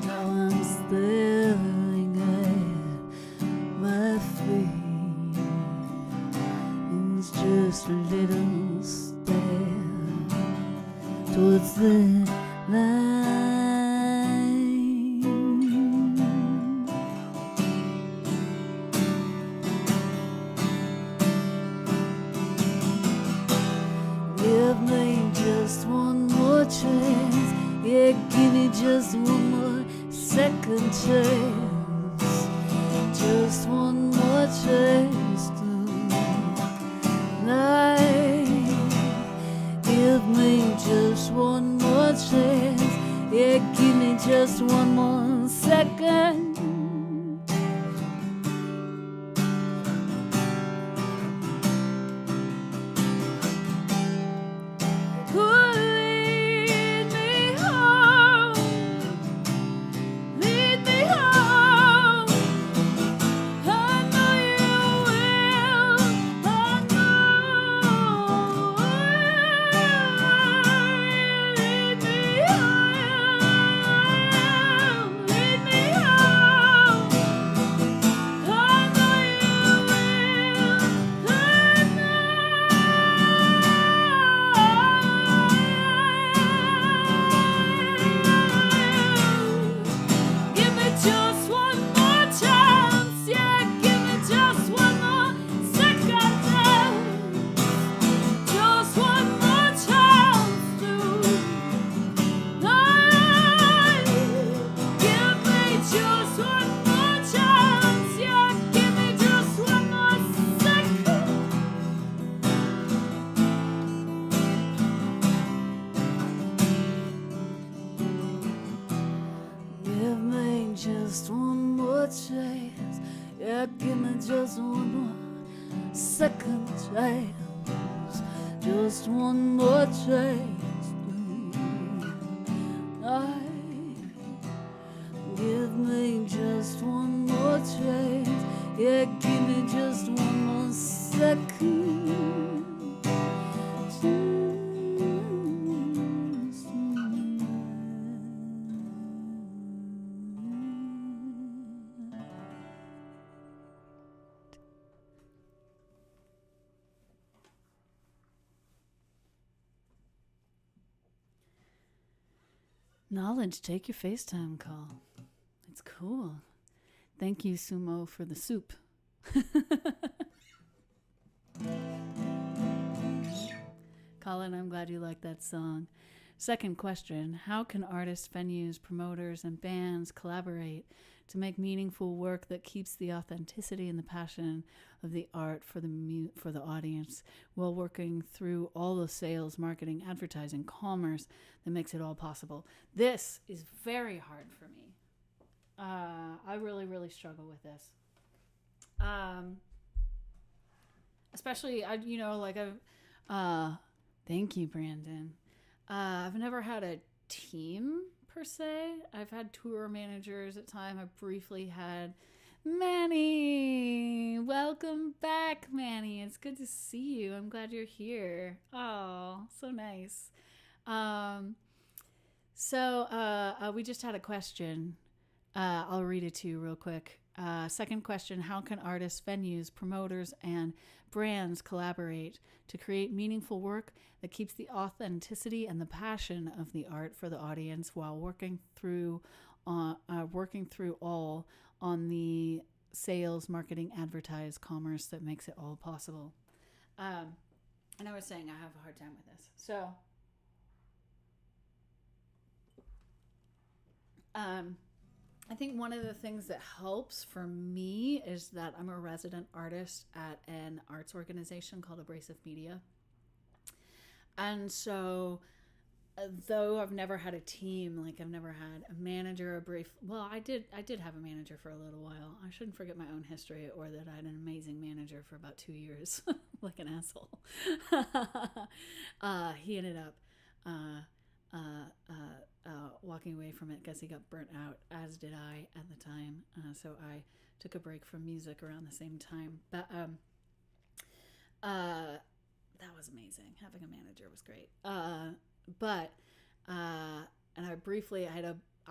Now I'm staring at my feet. It's just a little step towards the line. Give me just one more chance. Yeah, give me just one more second chance. Just one more chance tonight. Give me just one more chance. Yeah, give me just one more second. Lead me home. Lead me home. I know you will. I know. Lead me home. Lead me home. I know you will. I Give me just one more chance, yeah, give me just one more second chance. Just one more chance tonight. Give me just one more chance, yeah, give me just one more second. Give me just one more chance. Yeah, give me just one more second chance. Just one more chance tonight. Give me just one more chance. Yeah, give me just one more second. Knowledge, take your FaceTime call. It's cool. Thank you, Sumo, for the soup. Colin, I'm glad you like that song. Second question, how can artists, venues, promoters, and bands collaborate to make meaningful work that keeps the authenticity and the passion of the art for the audience, while working through all the sales, marketing, advertising, commerce that makes it all possible. This is very hard for me. I really, really struggle with this. Especially, thank you, Brandon. I've never had a team per se. I've had tour managers at time. I briefly had Manny. Welcome back, Manny. It's good to see you. I'm glad you're here. Oh, so nice. We just had a question. I'll read it to you real quick. Second question: how can artists, venues, promoters, and brands collaborate to create meaningful work that keeps the authenticity and the passion of the art for the audience, while working through all on the sales, marketing, advertise, commerce that makes it all possible? And I was saying I have a hard time with this. So, I think one of the things that helps for me is that I'm a resident artist at an arts organization called Abrasive Media. And so, though I've never had a team, like I've never had a manager, I did have a manager for a little while. I shouldn't forget my own history, or that I had an amazing manager for about 2 years, like an asshole. He ended up walking away from it because he got burnt out, as did I at the time. So I took a break from music around the same time. But that was amazing. Having a manager was great. And I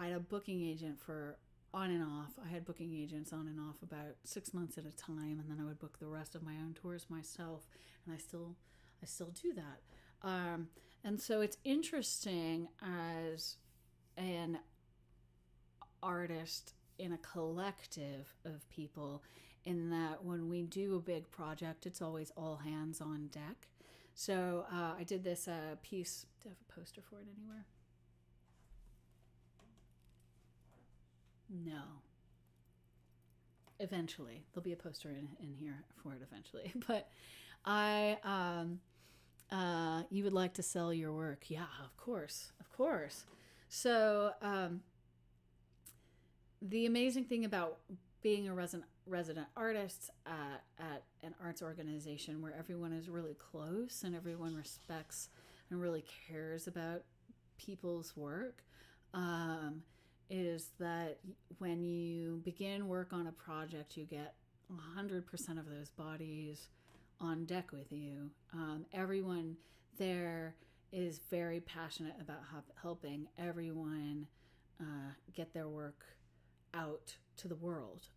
had a booking agent for on and off. I had booking agents on and off about 6 months at a time, and then I would book the rest of my own tours myself. And I still do that. And so it's interesting as an artist in a collective of people, in that when we do a big project, it's always all hands on deck. So I did this piece. Do I have a poster for it anywhere? No. Eventually. There'll be a poster in here for it eventually. But you would like to sell your work. Yeah, of course. So the amazing thing about being a resident artist at an arts organization where everyone is really close and everyone respects and really cares about people's work, is that when you begin work on a project, you get 100% of those bodies on deck with you. Everyone there is very passionate about helping everyone get their work out to the world.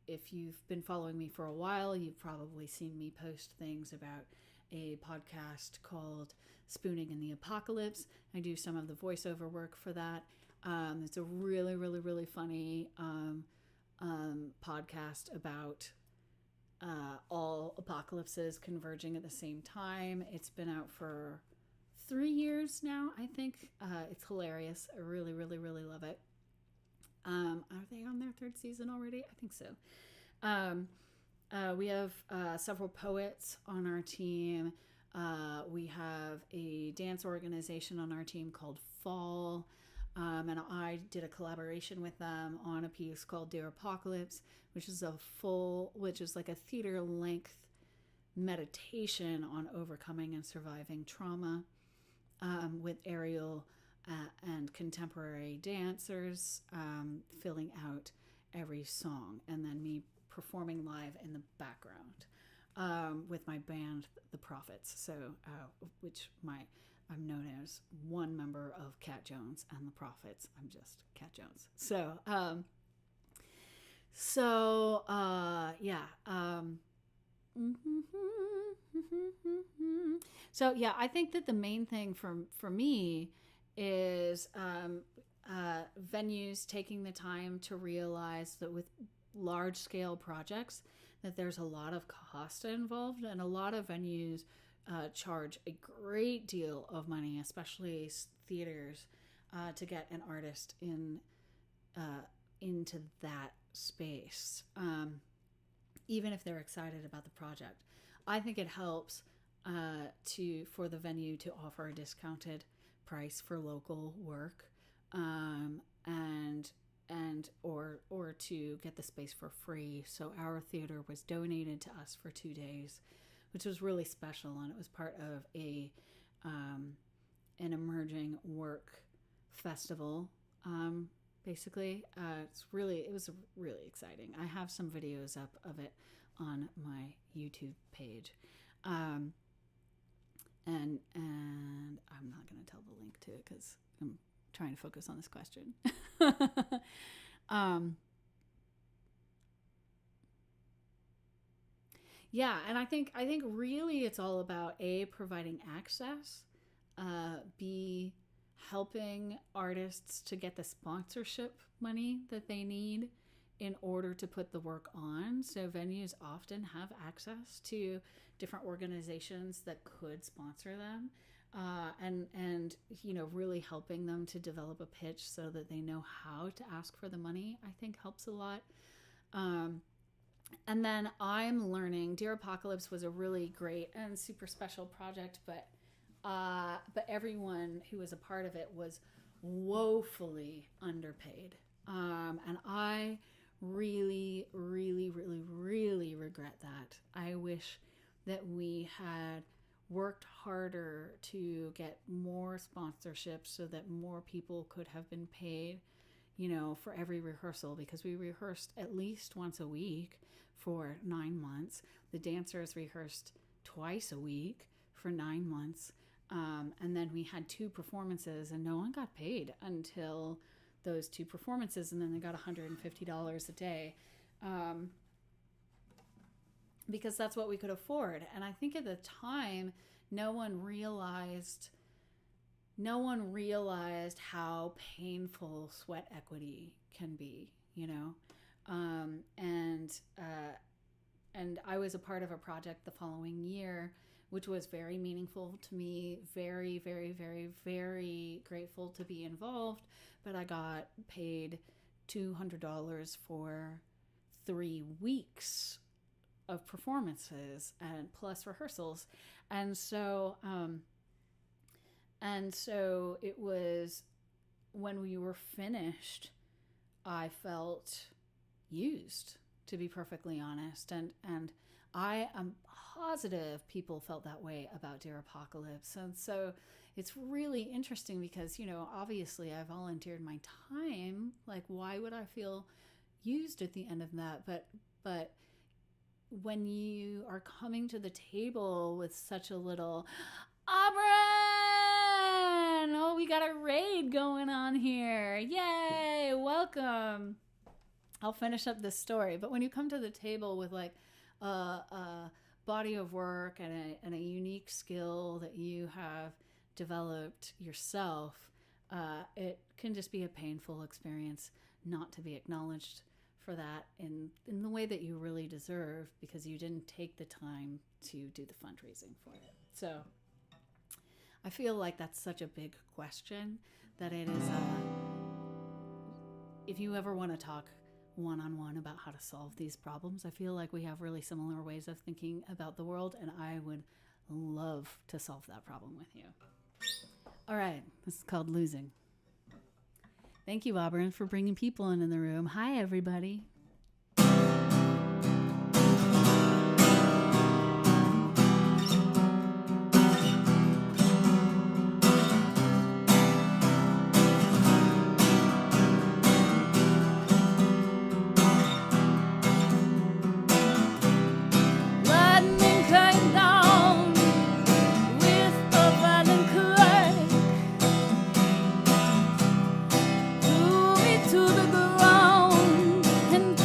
If you've been following me for a while, you've probably seen me post things about a podcast called Spooning in the Apocalypse. I do some of the voiceover work for that. It's a really, really, really funny podcast about all apocalypses converging at the same time. It's been out for 3 years now, I think. It's hilarious. I really, really, really love it. Are they on their 3rd season already? I think so. We have several poets on our team. We have a dance organization on our team called Fall. And I did a collaboration with them on a piece called Dear Apocalypse, which is like a theater-length meditation on overcoming and surviving trauma, with aerial and contemporary dancers filling out every song, and then me performing live in the background with my band, The Prophets. So, I'm known as one member of Cat Jones and The Prophets. I'm just Cat Jones. I think that the main thing for me is venues taking the time to realize that with large scale projects that there's a lot of cost involved, and a lot of venues charge a great deal of money, especially theaters, to get an artist in into that space, even if they're excited about the project. I think it helps for the venue to offer a discounted price for local work, or to get the space for free. So our theater was donated to us for 2 days, which was really special, and it was part of an emerging work festival. Basically, it was really exciting. I have some videos up of it on my YouTube page. And I'm not going to tell the link to it because I'm trying to focus on this question. Yeah, and I think really it's all about A, providing access, B, helping artists to get the sponsorship money that they need in order to put the work on. So venues often have access to different organizations that could sponsor them, and really helping them to develop a pitch so that they know how to ask for the money, I think helps a lot. And then I'm learning, Dear Apocalypse was a really great and super special project, but everyone who was a part of it was woefully underpaid. And I really, really, really, really regret that. I wish that we had worked harder to get more sponsorships so that more people could have been paid, for every rehearsal, because we rehearsed at least once a week for 9 months. The dancers rehearsed twice a week for 9 months. And then we had 2 performances, and no one got paid until those 2 performances, and then they got $150 a day, because that's what we could afford. And I think at the time, no one realized how painful sweat equity can be, and I was a part of a project the following year, which was very meaningful to me, very, very, very, very grateful to be involved. But I got paid $200 for 3 weeks of performances and plus rehearsals. And so it was, when we were finished, I felt used, to be perfectly honest. And I am positive people felt that way about Dear Apocalypse. And so it's really interesting because, obviously I volunteered my time. Like, why would I feel used at the end of that? But when you are coming to the table with such a little, Aubrey, oh, we got a raid going on here. Yay, welcome. I'll finish up this story. But when you come to the table with like a body of work and a unique skill that you have developed yourself, it can just be a painful experience not to be acknowledged for that in the way that you really deserve, because you didn't take the time to do the fundraising for it. So I feel like that's such a big question that it is, if you ever want to talk one-on-one about how to solve these problems, I feel like we have really similar ways of thinking about the world, and I would love to solve that problem with you. All right, this is called Losing. Thank you, Auburn, for bringing people into the room. Hi, everybody. To the ground and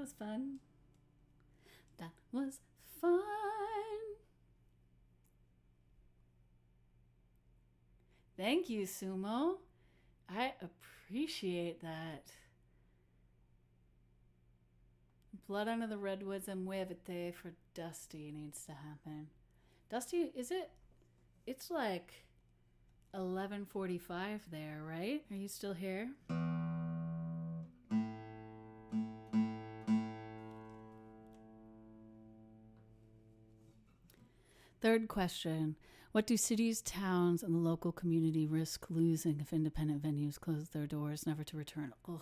was fun. That was fun. Thank you, Sumo. I appreciate that. Blood Under the Redwoods and Muévete for Dusty needs to happen. Dusty, is it? It's like 11:45 there, right? Are you still here? Third question. What do cities, towns, and the local community risk losing if independent venues close their doors, never to return? Ugh.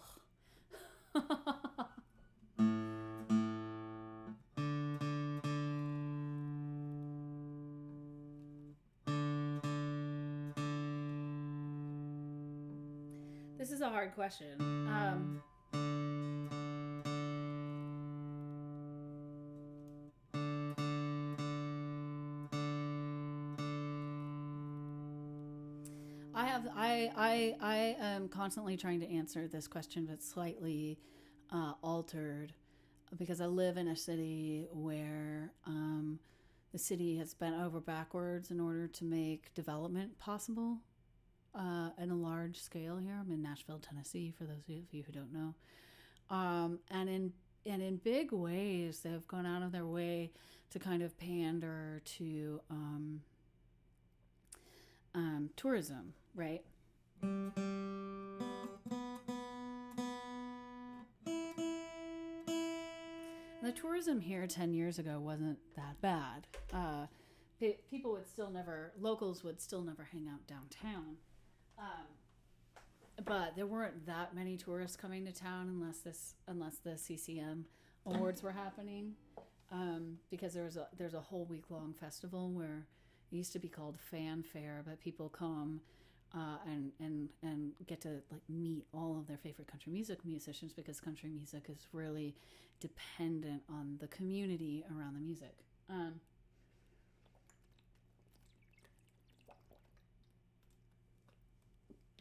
This is a hard question. I am constantly trying to answer this question, but slightly altered, because I live in a city where the city has bent over backwards in order to make development possible in a large scale here. I'm in Nashville, Tennessee, for those of you who don't know. And in big ways, they've gone out of their way to kind of pander to tourism, right? The tourism here 10 years ago wasn't that bad. People would still never, locals would still never hang out downtown. But there weren't that many tourists coming to town unless the CCM awards were happening. Because there's a whole week-long festival where it used to be called Fanfare, but people come and get to like meet all of their favorite country music musicians, because country music is really dependent on the community around the music.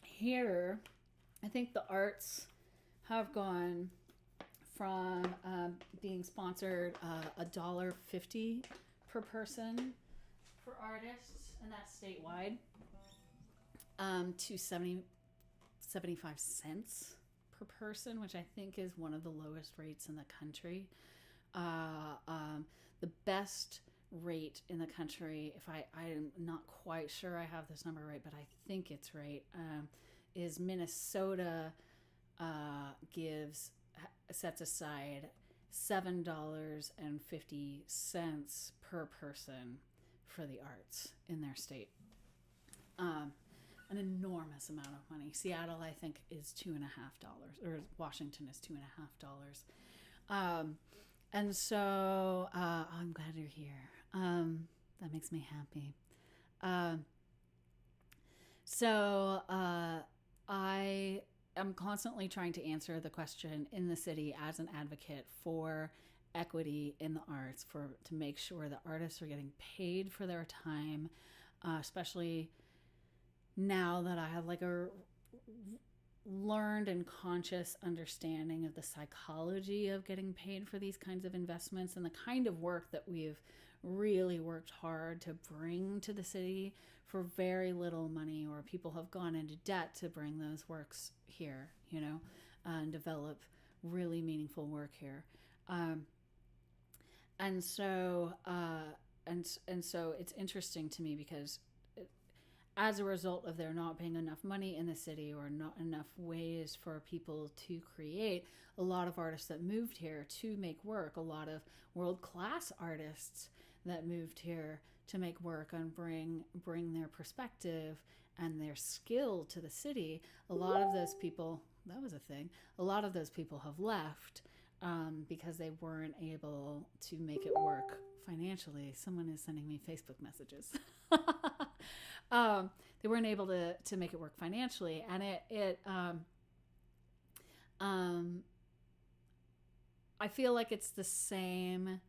Here, I think the arts have gone from being sponsored $1.50 per person for artists, and that's statewide, to 75 cents per person, which I think is one of the lowest rates in the country. The best rate in the country, if I'm not quite sure I have this number right, but I think it's right, is Minnesota sets aside $7.50 per person for the arts in their state. An enormous amount of money. Seattle, I think, is $2.50, or Washington is $2.50. And so I'm glad you're here. That makes me happy. So I am constantly trying to answer the question in the city as an advocate for equity in the arts, to make sure that artists are getting paid for their time, especially now that I have like a learned and conscious understanding of the psychology of getting paid for these kinds of investments, and the kind of work that we've really worked hard to bring to the city for very little money, or people have gone into debt to bring those works here, and develop really meaningful work here. And so it's interesting to me, because as a result of there not being enough money in the city, or not enough ways for people to create, a lot of artists that moved here to make work, a lot of world-class artists that moved here to make work and bring their perspective and their skill to the city, a lot of those people, that was a thing, a lot of those people have left because they weren't able to make it work financially. Someone is sending me Facebook messages. They weren't able to make it work financially, and I feel like it's the same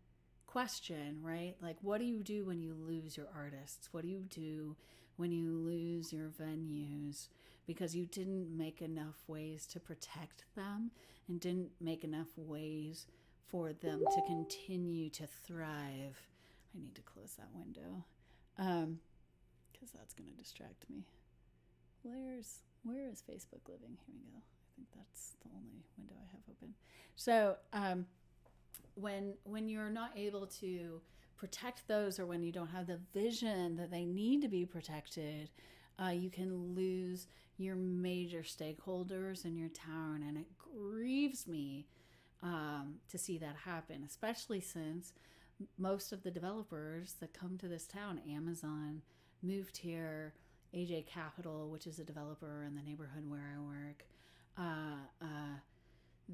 question, right? Like, what do you do when you lose your artists? What do you do when you lose your venues because you didn't make enough ways to protect them, and didn't make enough ways for them to continue to thrive. I need to close that window because that's going to distract me. Where is Facebook living? Here we go. I think that's the only window I have open. So when you're not able to protect those, or when you don't have the vision that they need to be protected, you can lose your major stakeholders in your town, and it grieves me to see that happen, especially since most of the developers that come to this town, Amazon moved here, AJ Capital, which is a developer in the neighborhood where I work,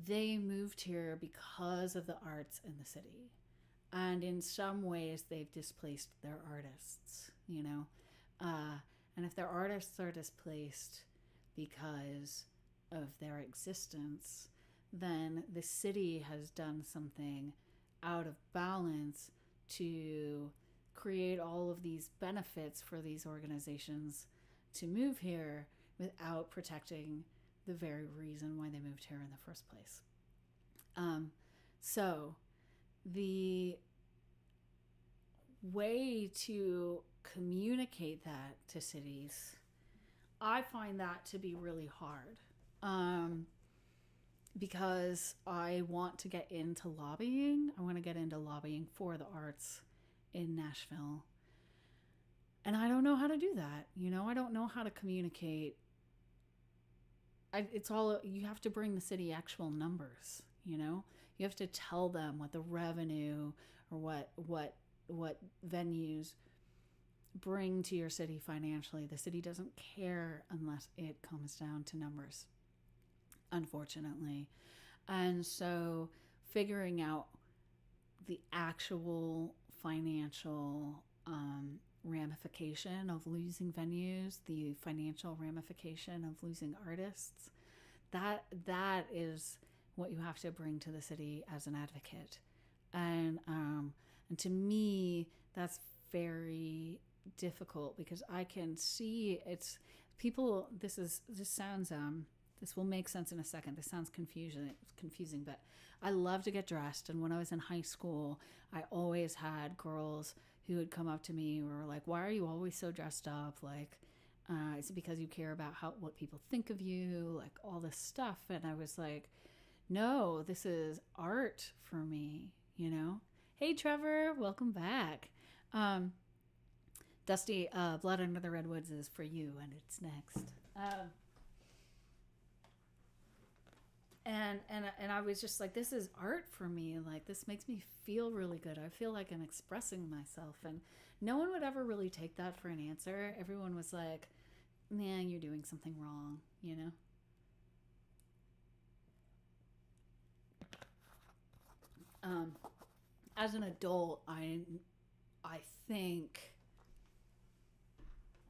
they moved here because of the arts in the city. And in some ways, they've displaced their artists, you know. And if their artists are displaced because of their existence, then the city has done something out of balance to create all of these benefits for these organizations to move here without protecting the very reason why they moved here in the first place. So the way to communicate that to cities, I find that to be really hard, because I want to get into lobbying. I want to get into lobbying for the arts in Nashville. And I don't know how to do that. You know, I don't know how to communicate. It's all, you have to bring the city actual numbers, you know? You have to tell them what the revenue or what venues bring to your city financially. The city doesn't care unless it comes down to numbers, unfortunately. And so figuring out the actual financial ramification of losing venues, the financial ramification of losing artists, that is what you have to bring to the city as an advocate. And to me, that's very difficult, because I can see it's people. This will make sense in a second. This sounds confusing, but I love to get dressed. And when I was in high school, I always had girls who would come up to me and were like, "Why are you always so dressed up? Like, is it because you care about what people think of you? Like all this stuff." And I was like, "No, this is art for me, you know?" Hey, Trevor, welcome back. Dusty, Blood Under the Redwoods is for you, and it's next. And I was just like, this is art for me. Like, this makes me feel really good. I feel like I'm expressing myself. And no one would ever really take that for an answer. Everyone was like, "Nah, you're doing something wrong," you know? As an adult, I think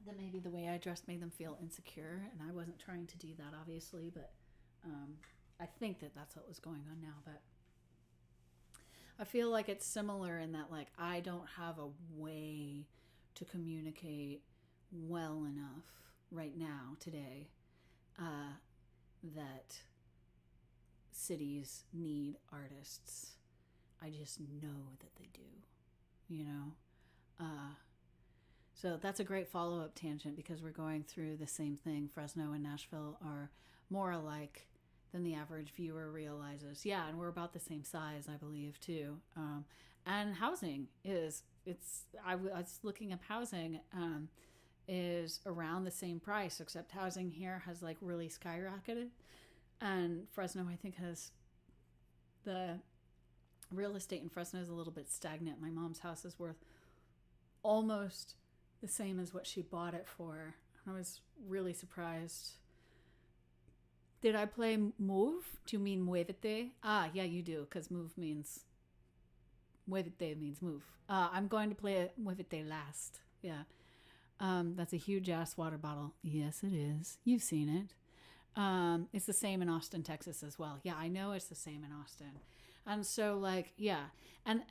that maybe the way I dressed made them feel insecure, and I wasn't trying to do that, obviously, but I think that that's what was going on now. But I feel like it's similar in that, like, I don't have a way to communicate well enough right now, today, that cities need artists. I just know that they do, you know? So that's a great follow-up tangent, because we're going through the same thing. Fresno and Nashville are more alike than the average viewer realizes. Yeah, and we're about the same size, I believe, too. And housing I was looking up housing, is around the same price, except housing here has like really skyrocketed. And Fresno, I think, has the real estate in Fresno is a little bit stagnant. My mom's house is worth almost the same as what she bought it for. I was really surprised. Did I play move? Do you mean muévete? Ah, yeah, you do, because move means... muévete means move. I'm going to play muévete last. Yeah. That's a huge-ass water bottle. Yes, it is. You've seen it. It's the same in Austin, Texas as well. Yeah, I know it's the same in Austin. And so, like, yeah, and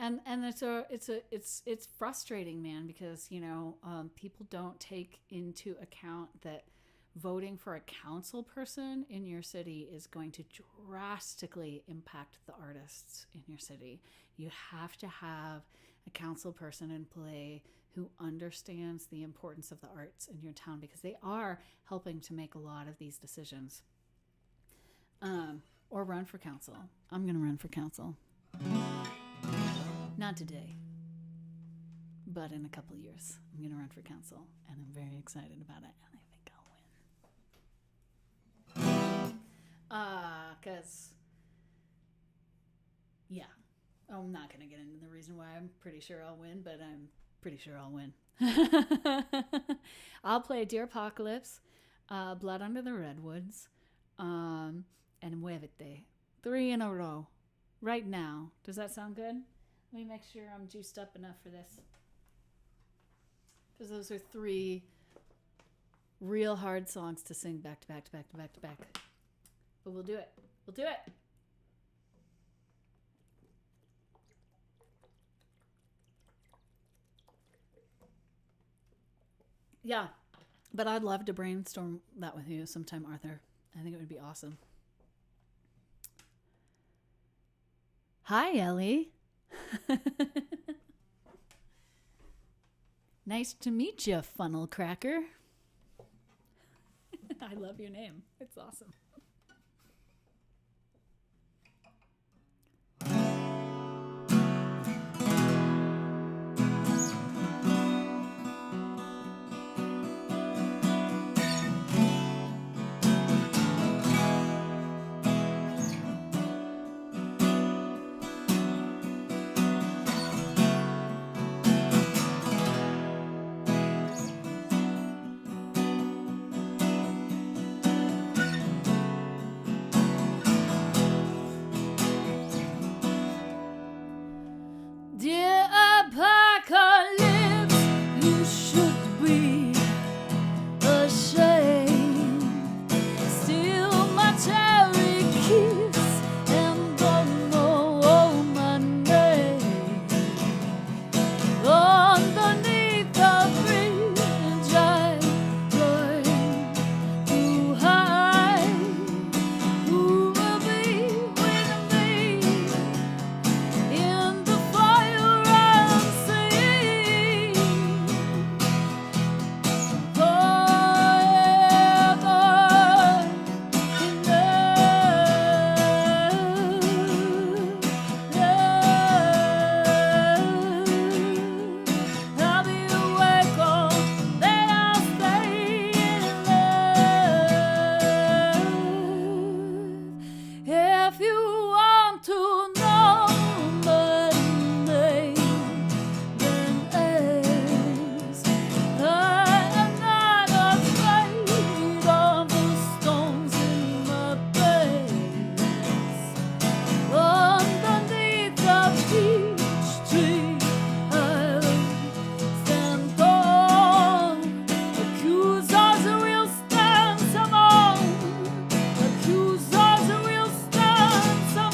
it's frustrating, man, because, you know, people don't take into account that voting for a council person in your city is going to drastically impact the artists in your city. You have to have a council person in play who understands the importance of the arts in your town, because they are helping to make a lot of these decisions. Or run for council. I'm going to run for council. Not today, but in a couple of years, I'm going to run for council, and I'm very excited about it, and I think I'll win. Because, yeah, I'm not going to get into the reason why I'm pretty sure I'll win, but I'm pretty sure I'll win. I'll play Dear Apocalypse, Blood Under the Redwoods, and Muévete. 3 in a row. Right now. Does that sound good? Let me make sure I'm juiced up enough for this. Because those are 3 real hard songs to sing back to back to back to back to back. But we'll do it. We'll do it. Yeah. But I'd love to brainstorm that with you sometime, Arthur. I think it would be awesome. Hi, Ellie. Nice to meet you, Funnel Cracker. I love your name. It's awesome. Dear Apocalypse, you should be ashamed. Steal my cherry kiss and don't know my name. Underneath the bridge I learned to hide. Who will be with me in the fire unseen? Forever in love. I'll be awake all day, I'll stay in love. If you want to know my name, then ask. I am not afraid of the stones in my place. Underneath the peach tree, I'll stand tall. Accusers will stand some more. Accusers will stand some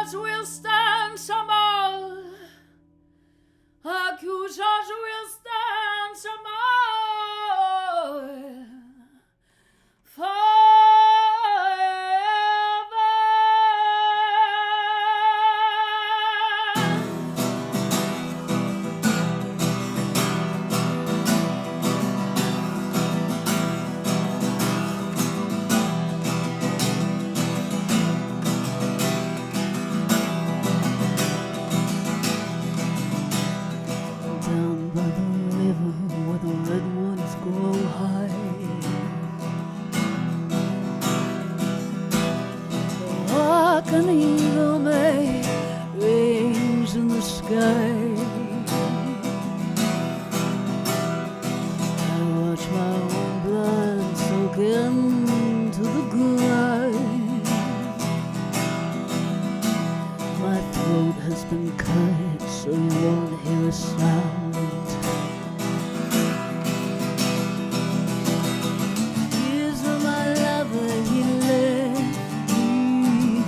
Accusers will stand some more. Accusers will stand some more. Down by the river where the redwoods grow high, like an eagle may range in the sky. I watch my own blood soak into the grind. My throat has been cut so you won't hear a sound. Here's where my lover, he led me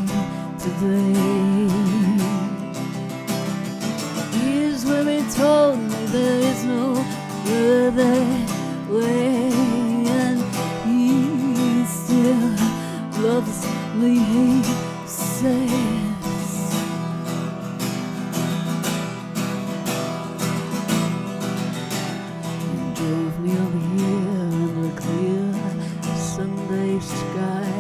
today. Here's where he told me there is no other way, and he still loves me, he says. Drove me over here under a clear Sunday sky,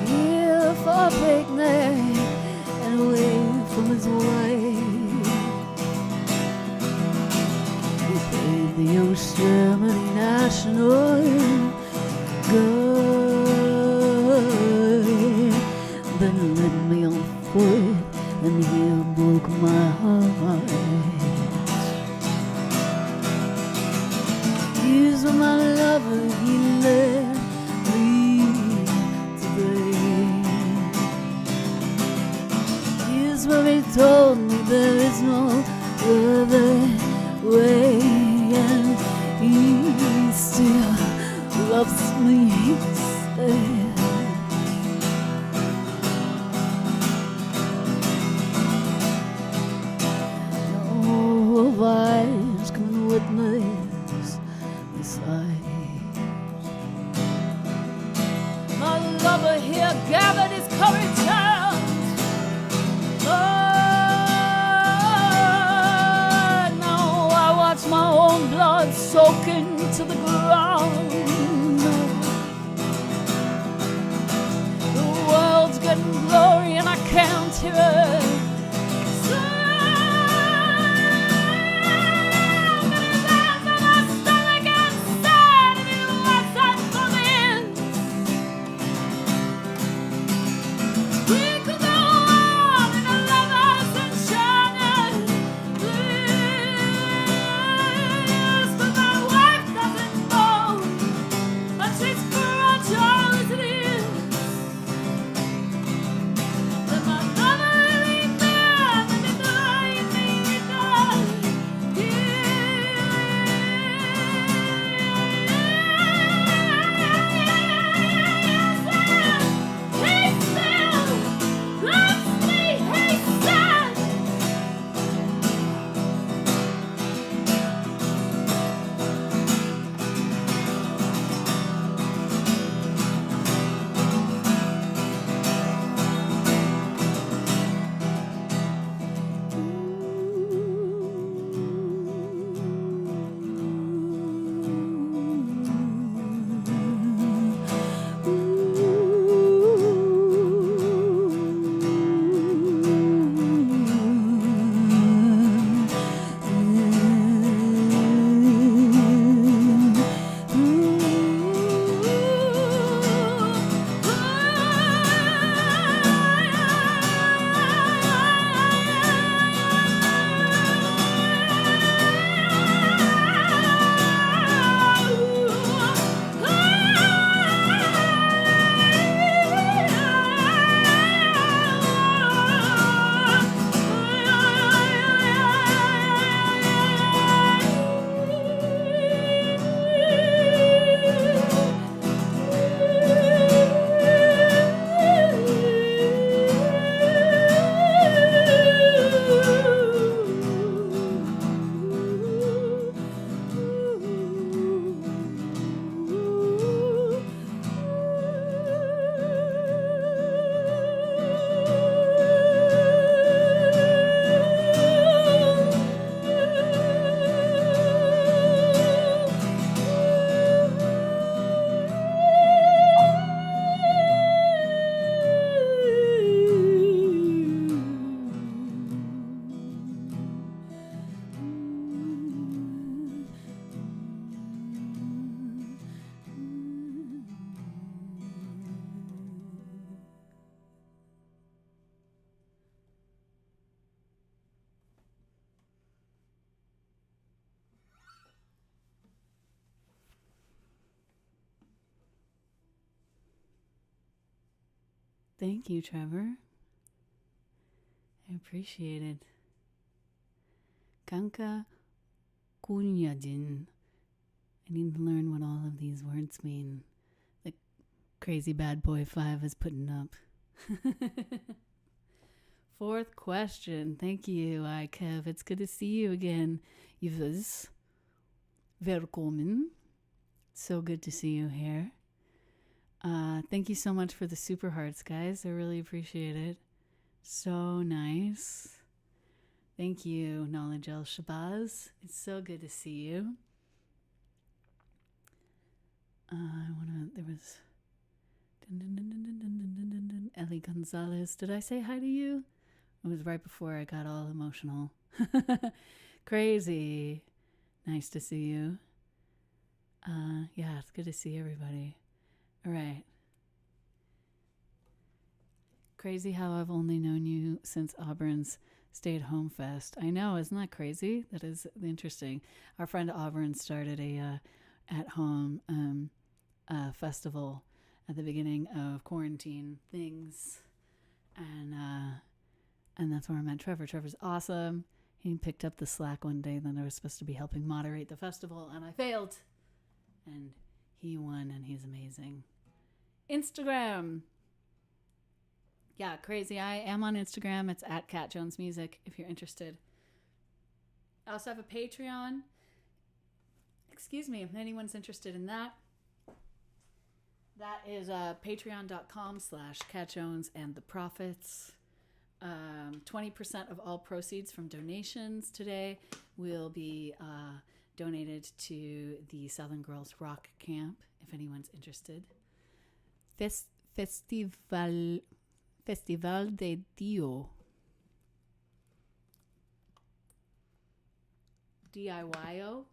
here for a picnic and away from his wife. We played the Yosemite National Guard, then led me on foot and here broke my heart. Here's where my lover, he led me today. Here's where he told me there is no other way, and he still loves me, he said. No eyes can witness this light. My lover here gathered his courage down. Now I watch my own blood soak into the ground. The world's getting blurry and I can't hear it. Let my lover Thank you, Trevor. I appreciate it. Kanka kunyadin. I need to learn what all of these words mean. The crazy bad boy 5 is putting up. Fourth question. Thank you, Kev. It's good to see you again. Yves. Velkommen. So good to see you here. Thank you so much for the super hearts, guys. I really appreciate it. So nice. Thank you, Knowledge El Shabazz. It's so good to see you. There was Ellie Gonzalez. Did I say hi to you? It was right before I got all emotional. Crazy. Nice to see you. Yeah, it's good to see everybody. All right. Crazy how I've only known you since Auburn's stay-at-home fest. I know, isn't that crazy? That is interesting. Our friend Auburn started a at-home festival at the beginning of quarantine things, and that's where I met Trevor. Trevor's awesome. He picked up the slack one day that I was supposed to be helping moderate the festival, and I failed. And he won, and he's amazing. Instagram. Yeah, crazy. I am on Instagram. It's at Cat Jones Music if you're interested. I also have a Patreon. Excuse me, if anyone's interested in that. That is patreon.com/Cat Jones and the Profits. 20% of all proceeds from donations today will be donated to the Southern Girls Rock Camp, if anyone's interested. Festival de Dio. DIYO.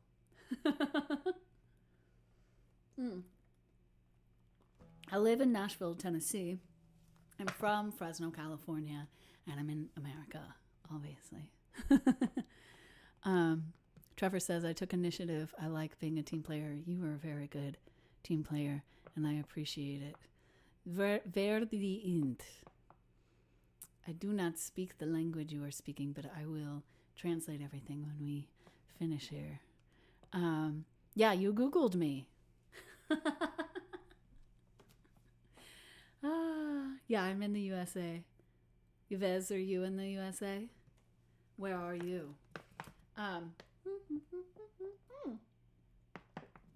I live in Nashville, Tennessee. I'm from Fresno, California, and I'm in America, obviously. Trevor says, I took initiative. I like being a team player. You are a very good team player, and I appreciate it. Verdi int. I do not speak the language you are speaking, but I will translate everything when we finish here. Yeah, you Googled me. Yeah, I'm in the USA. Yves, are you in the USA? Where are you?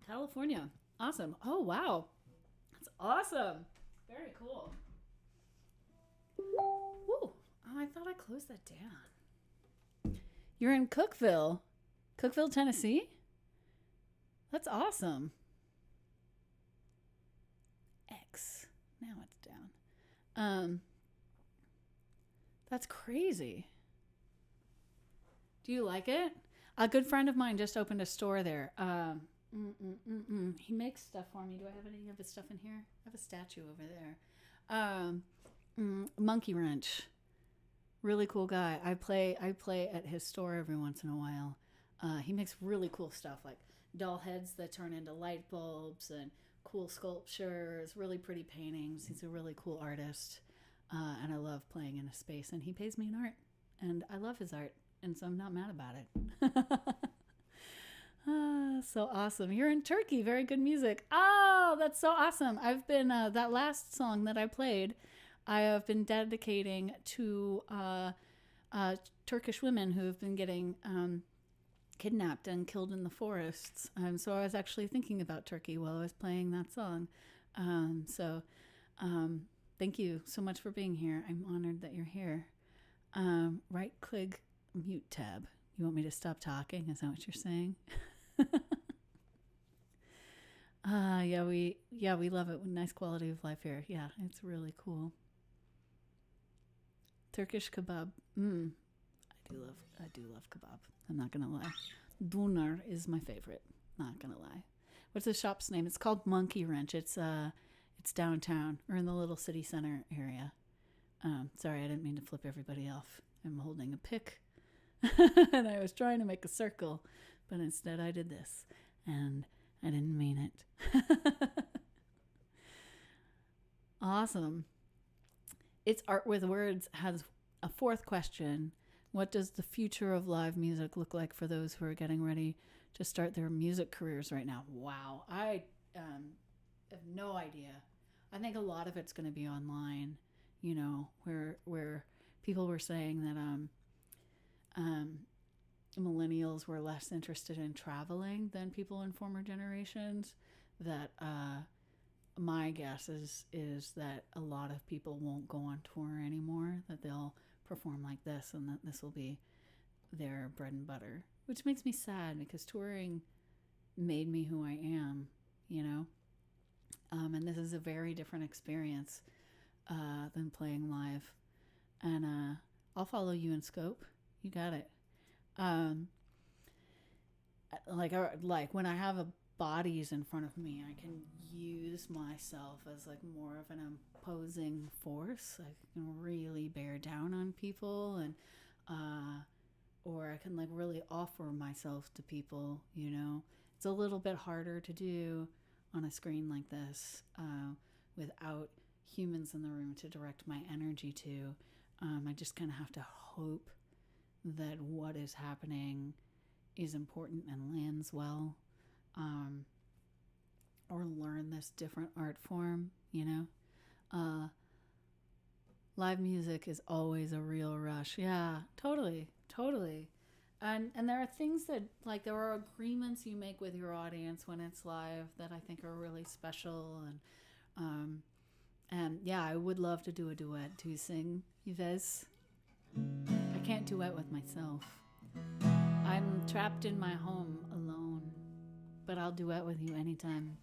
California. Awesome. Oh, wow. That's awesome. Very cool. Woo. Oh, I thought I closed that down. You're in Cookeville, Tennessee? That's awesome. X. Now it's down. That's crazy. Do you like it? A good friend of mine just opened a store there. He makes stuff for me. Do I have any of his stuff in here? I have a statue over there. Monkey Wrench. Really cool guy. I play at his store every once in a while. He makes really cool stuff like doll heads that turn into light bulbs and cool sculptures, really pretty paintings. He's a really cool artist. And I love playing in a space, and he pays me in art, and I love his art, and so I'm not mad about it. So awesome. You're in Turkey. Very good music. Oh, that's so awesome. I've been, that last song that I played, I have been dedicating to Turkish women who have been getting kidnapped and killed in the forests. So I was actually thinking about Turkey while I was playing that song. Thank you so much for being here. I'm honored that you're here. Right click mute tab. You want me to stop talking? Is that what you're saying? Yeah, we love it. Nice quality of life here. Yeah, it's really cool. Turkish kebab. I do love kebab. I'm not gonna lie. Doner is my favorite. Not gonna lie. What's the shop's name? It's called Monkey Wrench. It's downtown or in the little city center area. Sorry, I didn't mean to flip everybody off. I'm holding a pick, and I was trying to make a circle, but instead I did this, and I didn't mean it. Awesome. It's Art with Words has a fourth question. What does the future of live music look like for those who are getting ready to start their music careers right now? Wow. I have no idea. I think a lot of it's going to be online, you know, where people were saying that millennials were less interested in traveling than people in former generations. That my guess is that a lot of people won't go on tour anymore, that they'll perform like this, and that this will be their bread and butter, which makes me sad because touring made me who I am, you know. And this is a very different experience than playing live. And I'll follow you in scope. You got it. Like when I have bodies in front of me, I can use myself as like more of an imposing force. I can really bear down on people, and or I can like really offer myself to people. You know, it's a little bit harder to do on a screen like this without humans in the room to direct my energy to. I just kind of have to hope that what is happening is important and lands well, or learn this different art form, you know. Live music is always a real rush. Yeah, totally. And there are things that, like, there are agreements you make with your audience when it's live that I think are really special. And yeah, I would love to do a duet. Do you sing, Yves? I can't duet with myself. I'm trapped in my home alone, but I'll duet with you anytime.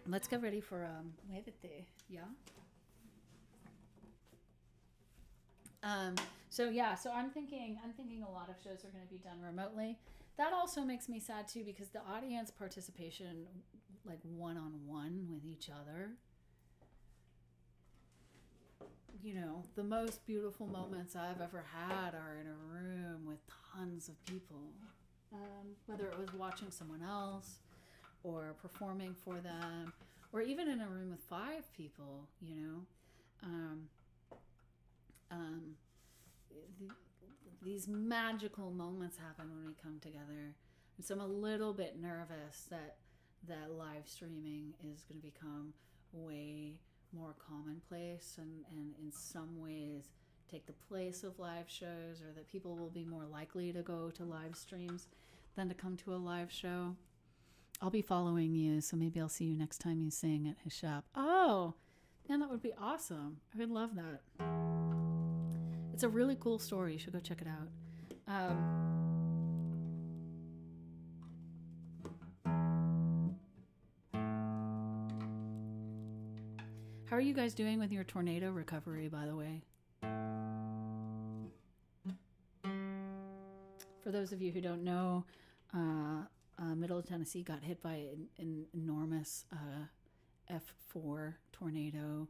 Let's get ready for Muévete, yeah? So I'm thinking a lot of shows are going to be done remotely. That also makes me sad too, because the audience participation, like one-on-one with each other, you know, the most beautiful moments I've ever had are in a room with tons of people. Whether it was watching someone else or performing for them, or even in a room with 5 people, you know. These magical moments happen when we come together. And so I'm a little bit nervous that live streaming is going to become way more commonplace and in some ways take the place of live shows, or that people will be more likely to go to live streams than to come to a live show. I'll be following you, so maybe I'll see you next time you sing at his shop. Oh, man, that would be awesome. I would love that. It's a really cool story. You should go check it out. How are you guys doing with your tornado recovery, by the way? For those of you who don't know, Middle Tennessee got hit by an enormous F4 tornado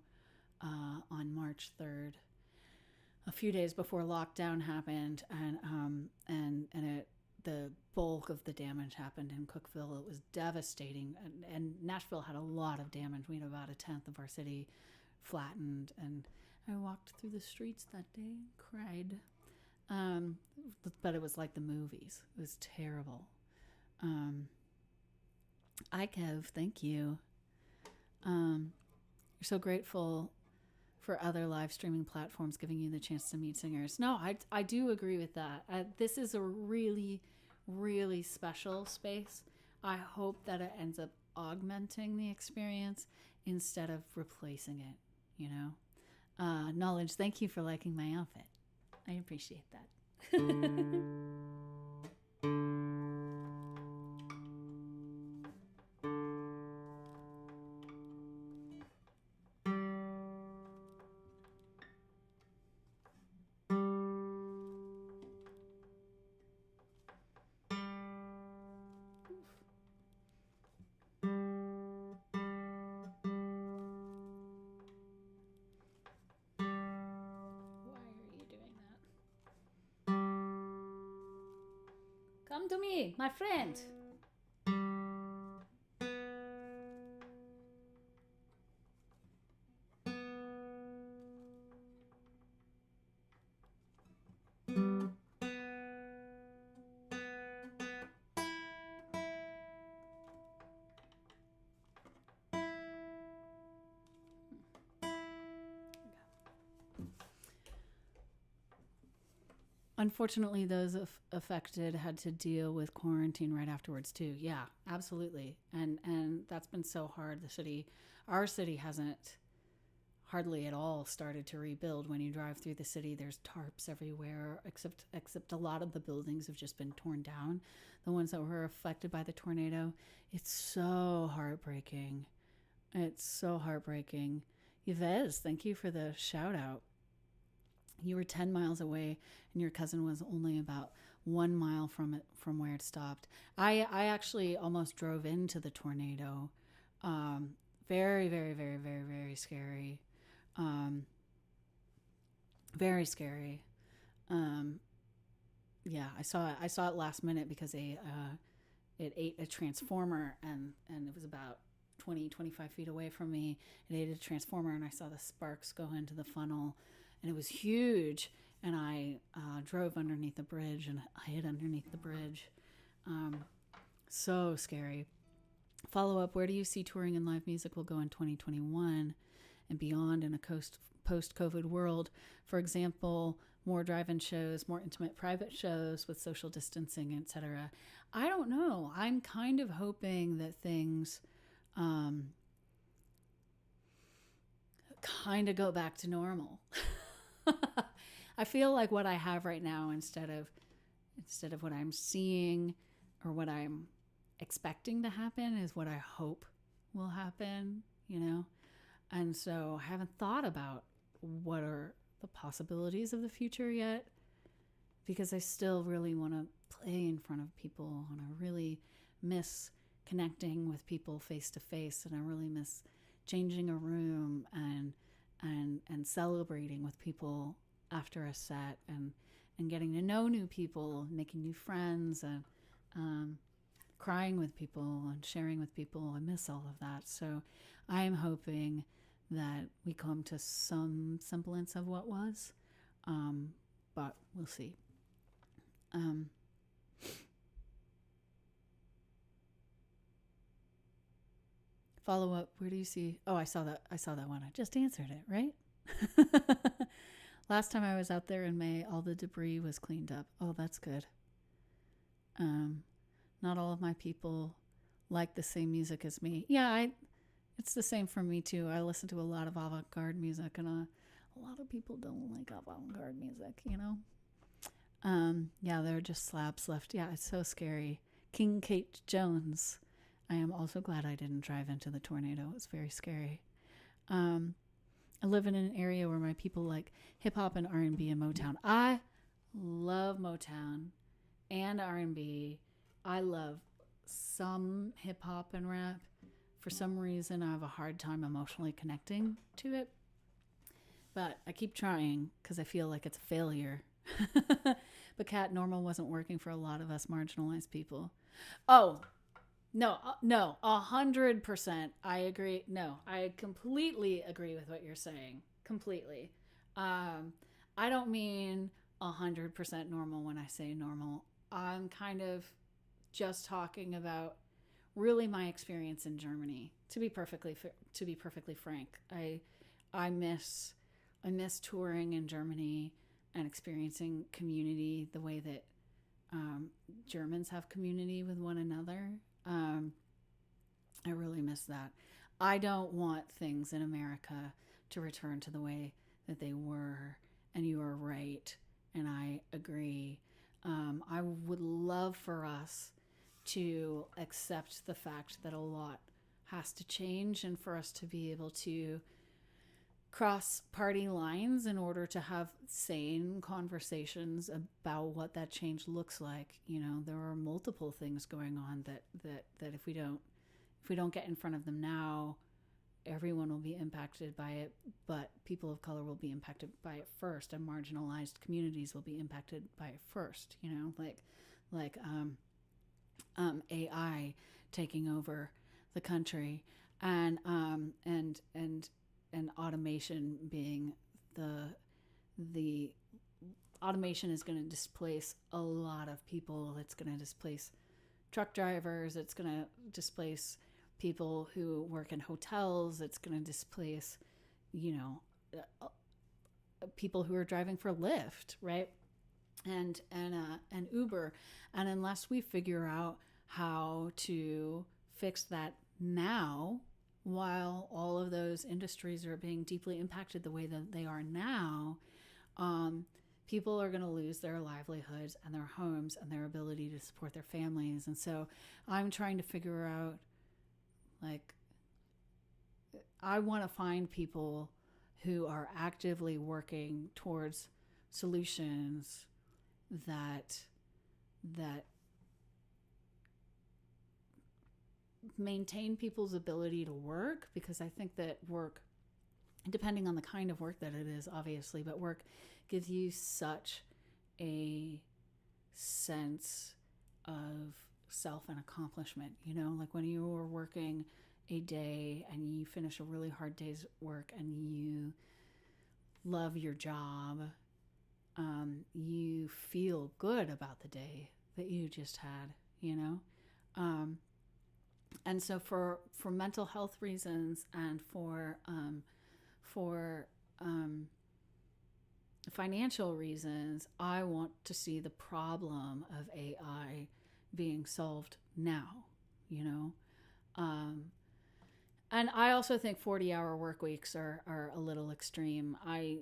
on March 3rd, a few days before lockdown happened, and the bulk of the damage happened in Cookeville. It was devastating, and Nashville had a lot of damage. We had about 1/10 of our city flattened, and I walked through the streets that day and cried. But it was like the movies. It was terrible. Kev, thank you. You're so grateful for other live streaming platforms giving you the chance to meet singers. No, I do agree with that. This is a really, really special space. I hope that it ends up augmenting the experience instead of replacing it, you know? Knowledge, thank you for liking my outfit. I appreciate that. Come to me, my friend. Unfortunately, those affected had to deal with quarantine right afterwards too. Yeah, absolutely. And that's been so hard. Our city hasn't hardly at all started to rebuild. When you drive through the city, there's tarps everywhere, except a lot of the buildings have just been torn down. The ones that were affected by the tornado, it's so heartbreaking. It's so heartbreaking. Yvez, thank you for the shout out. You were 10 miles away and your cousin was only about 1 mile from where it stopped. I actually almost drove into the tornado. Very, very, very, very, very scary. Um, very scary. Um, yeah, I saw it last minute because it ate a transformer, and it was about 25 feet away from me. It ate a transformer, and I saw the sparks go into the funnel, and it was huge. And I drove underneath the bridge, and I hid underneath the bridge. So scary. Follow up, where do you see touring and live music will go in 2021 and beyond in a post-COVID world? For example, more drive-in shows, more intimate private shows with social distancing, etc. I don't know. I'm kind of hoping that things kind of go back to normal. I feel like what I have right now, instead of what I'm seeing or what I'm expecting to happen, is what I hope will happen, you know? And so I haven't thought about what are the possibilities of the future yet, because I still really want to play in front of people, and I really miss connecting with people face to face, and I really miss changing a room and celebrating with people after a set, and getting to know new people, making new friends, and crying with people and sharing with people. I miss all of that. So I'm hoping that we come to some semblance of what was, but we'll see. Follow up, where do you see? Oh, I saw that one. I just answered it, right? Last time I was out there in May, all the debris was cleaned up. Oh, that's good. Not all of my people like the same music as me. Yeah, it's the same for me too. I listen to a lot of avant-garde music, and a lot of people don't like avant-garde music, you know? Yeah, there are just slabs left. Yeah, it's so scary. King Kate Jones. I am also glad I didn't drive into the tornado. It was very scary. I live in an area where my people like hip-hop and R&B and Motown. I love Motown and R&B. I love some hip-hop and rap. For some reason, I have a hard time emotionally connecting to it. But I keep trying because I feel like it's a failure. But Cat Normal wasn't working for a lot of us marginalized people. Oh, no, 100%. I agree. No, I completely agree with what you're saying. Completely. I don't mean 100% normal when I say normal. I'm kind of just talking about really my experience in Germany. To be perfectly frank, I miss touring in Germany and experiencing community the way that Germans have community with one another. I really miss that. I don't want things in America to return to the way that they were, and you are right, and I agree. I would love for us to accept the fact that a lot has to change, and for us to be able to cross party lines in order to have sane conversations about what that change looks like. You know, there are multiple things going on that if we don't get in front of them now, everyone will be impacted by it, but people of color will be impacted by it first, and marginalized communities will be impacted by it first. You know, like AI taking over the country, and automation being the automation is going to displace a lot of people. It's going to displace truck drivers. It's going to displace people who work in hotels. It's going to displace, people who are driving for Lyft, right? and Uber. And unless we figure out how to fix that now, while all of those industries are being deeply impacted the way that they are now, people are going to lose their livelihoods and their homes and their ability to support their families. And so I'm trying to figure out, like, I want to find people who are actively working towards solutions that maintain people's ability to work, because I think that work, depending on the kind of work that it is, obviously, but work gives you such a sense of self and accomplishment. Like when you are working a day and you finish a really hard day's work and you love your job, you feel good about the day that you just had, and so for mental health reasons and for financial reasons, I want to see the problem of AI being solved now, and I also think 40-hour work weeks are a little extreme. I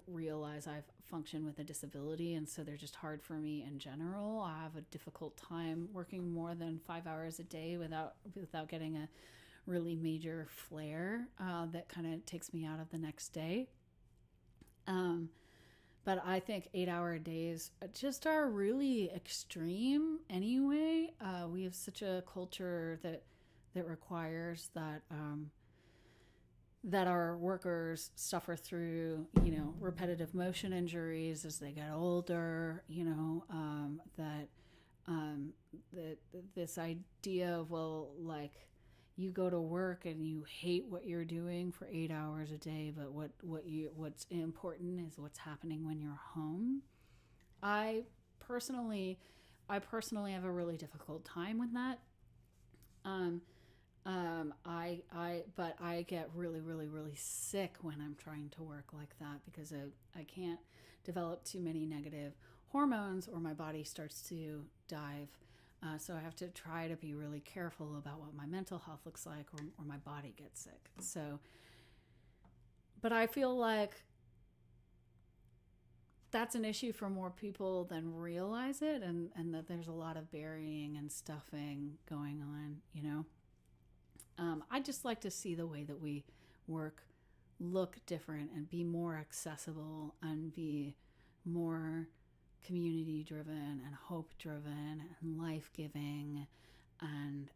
realize I've functioned with a disability, and so they're just hard for me in general. I have a difficult time working more than 5 hours a day without getting a really major flare that kind of takes me out of the next day. But I think 8-hour days just are really extreme anyway. We have such a culture that requires that our workers suffer through, repetitive motion injuries as they get older, that this idea of, well, like, you go to work and you hate what you're doing for 8 hours a day, but what's important is what's happening when you're home. I personally have a really difficult time with that. But I get really, really, really sick when I'm trying to work like that, because I can't develop too many negative hormones or my body starts to dive. So I have to try to be really careful about what my mental health looks like, or my body gets sick. So, but I feel like that's an issue for more people than realize it, and that there's a lot of burying and stuffing going on, I just like to see the way that we work look different and be more accessible and be more community driven and hope driven and life giving, and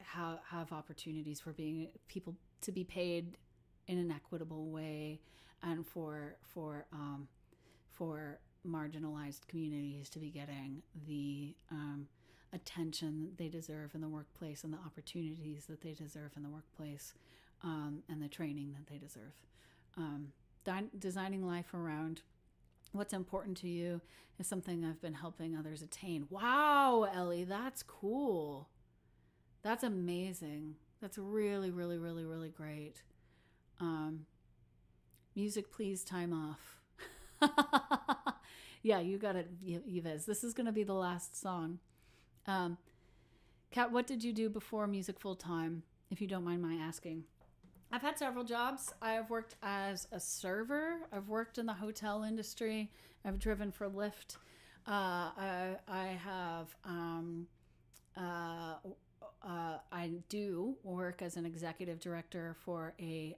have opportunities for people to be paid in an equitable way, and for marginalized communities to be getting the attention they deserve in the workplace, and the opportunities that they deserve in the workplace, and the training that they deserve. Designing life around what's important to you is something I've been helping others attain. Wow, Ellie, that's cool. That's amazing. That's really, really, really, really great. Music, please, time off. Yeah, you got it, Yves. This is going to be the last song. Kat, what did you do before music full time, if you don't mind my asking? I've had several jobs. I've worked as a server. I've worked in the hotel industry. I've driven for Lyft. I do work as an executive director for a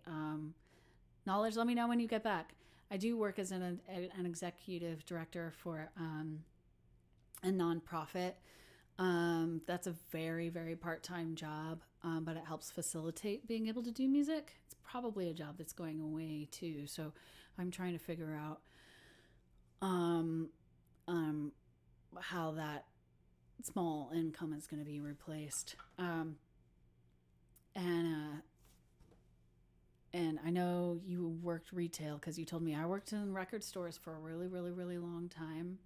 knowledge. Let me know when you get back. I do work as an executive director for a nonprofit. That's a very, very part-time job, but it helps facilitate being able to do music. It's probably a job that's going away too. So I'm trying to figure out how that small income is going to be replaced. And I know you worked retail, because you told me. I worked in record stores for a really, really, really long time.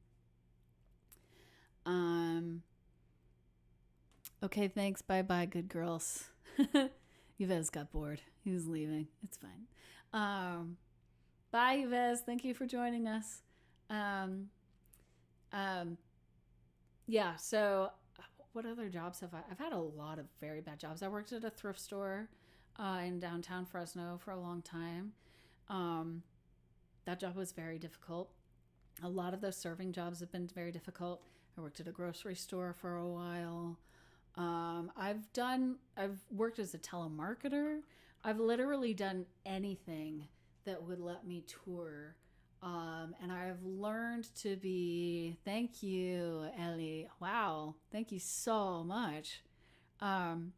Okay, thanks. Bye-bye, good girls. Yves got bored. He was leaving. It's fine. Bye, Yves. Thank you for joining us. Um, um, yeah. So, what other jobs have I? I've had a lot of very bad jobs. I worked at a thrift store in downtown Fresno for a long time. Um, that job was very difficult. A lot of those serving jobs have been very difficult. I worked at a grocery store for a while. I've worked as a telemarketer. I've literally done anything that would let me tour. And I've learned to be, thank you, Ellie. Wow. Thank you so much. Um,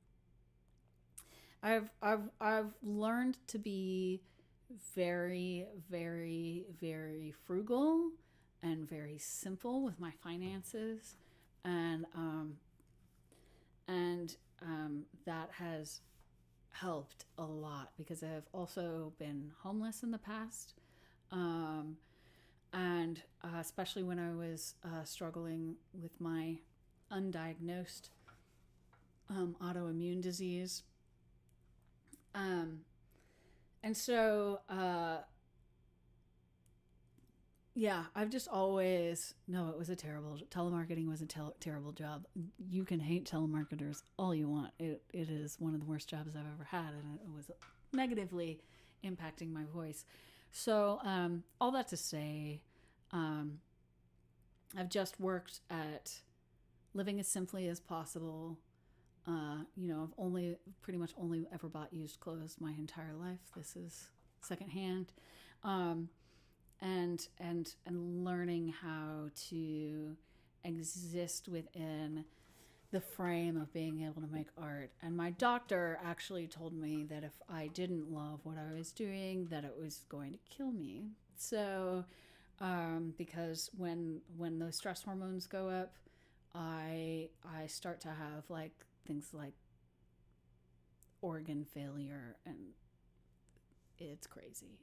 I've learned to be very, very, very frugal and very simple with my finances. And, um, and that has helped a lot because I've also been homeless in the past. Um, and especially when I was struggling with my undiagnosed autoimmune disease. Um, and so, yeah, I've just always, no, it was a terrible, telemarketing was a terrible job. You can hate telemarketers all you want. It is one of the worst jobs I've ever had, and it was negatively impacting my voice. So, all that to say, um, I've just worked at living as simply as possible. I've only pretty much only ever bought used clothes my entire life. This is secondhand. Um, and learning how to exist within the frame of being able to make art. And my doctor actually told me that if I didn't love what I was doing, that it was going to kill me. So, because when those stress hormones go up, I start to have like things like organ failure, and it's crazy.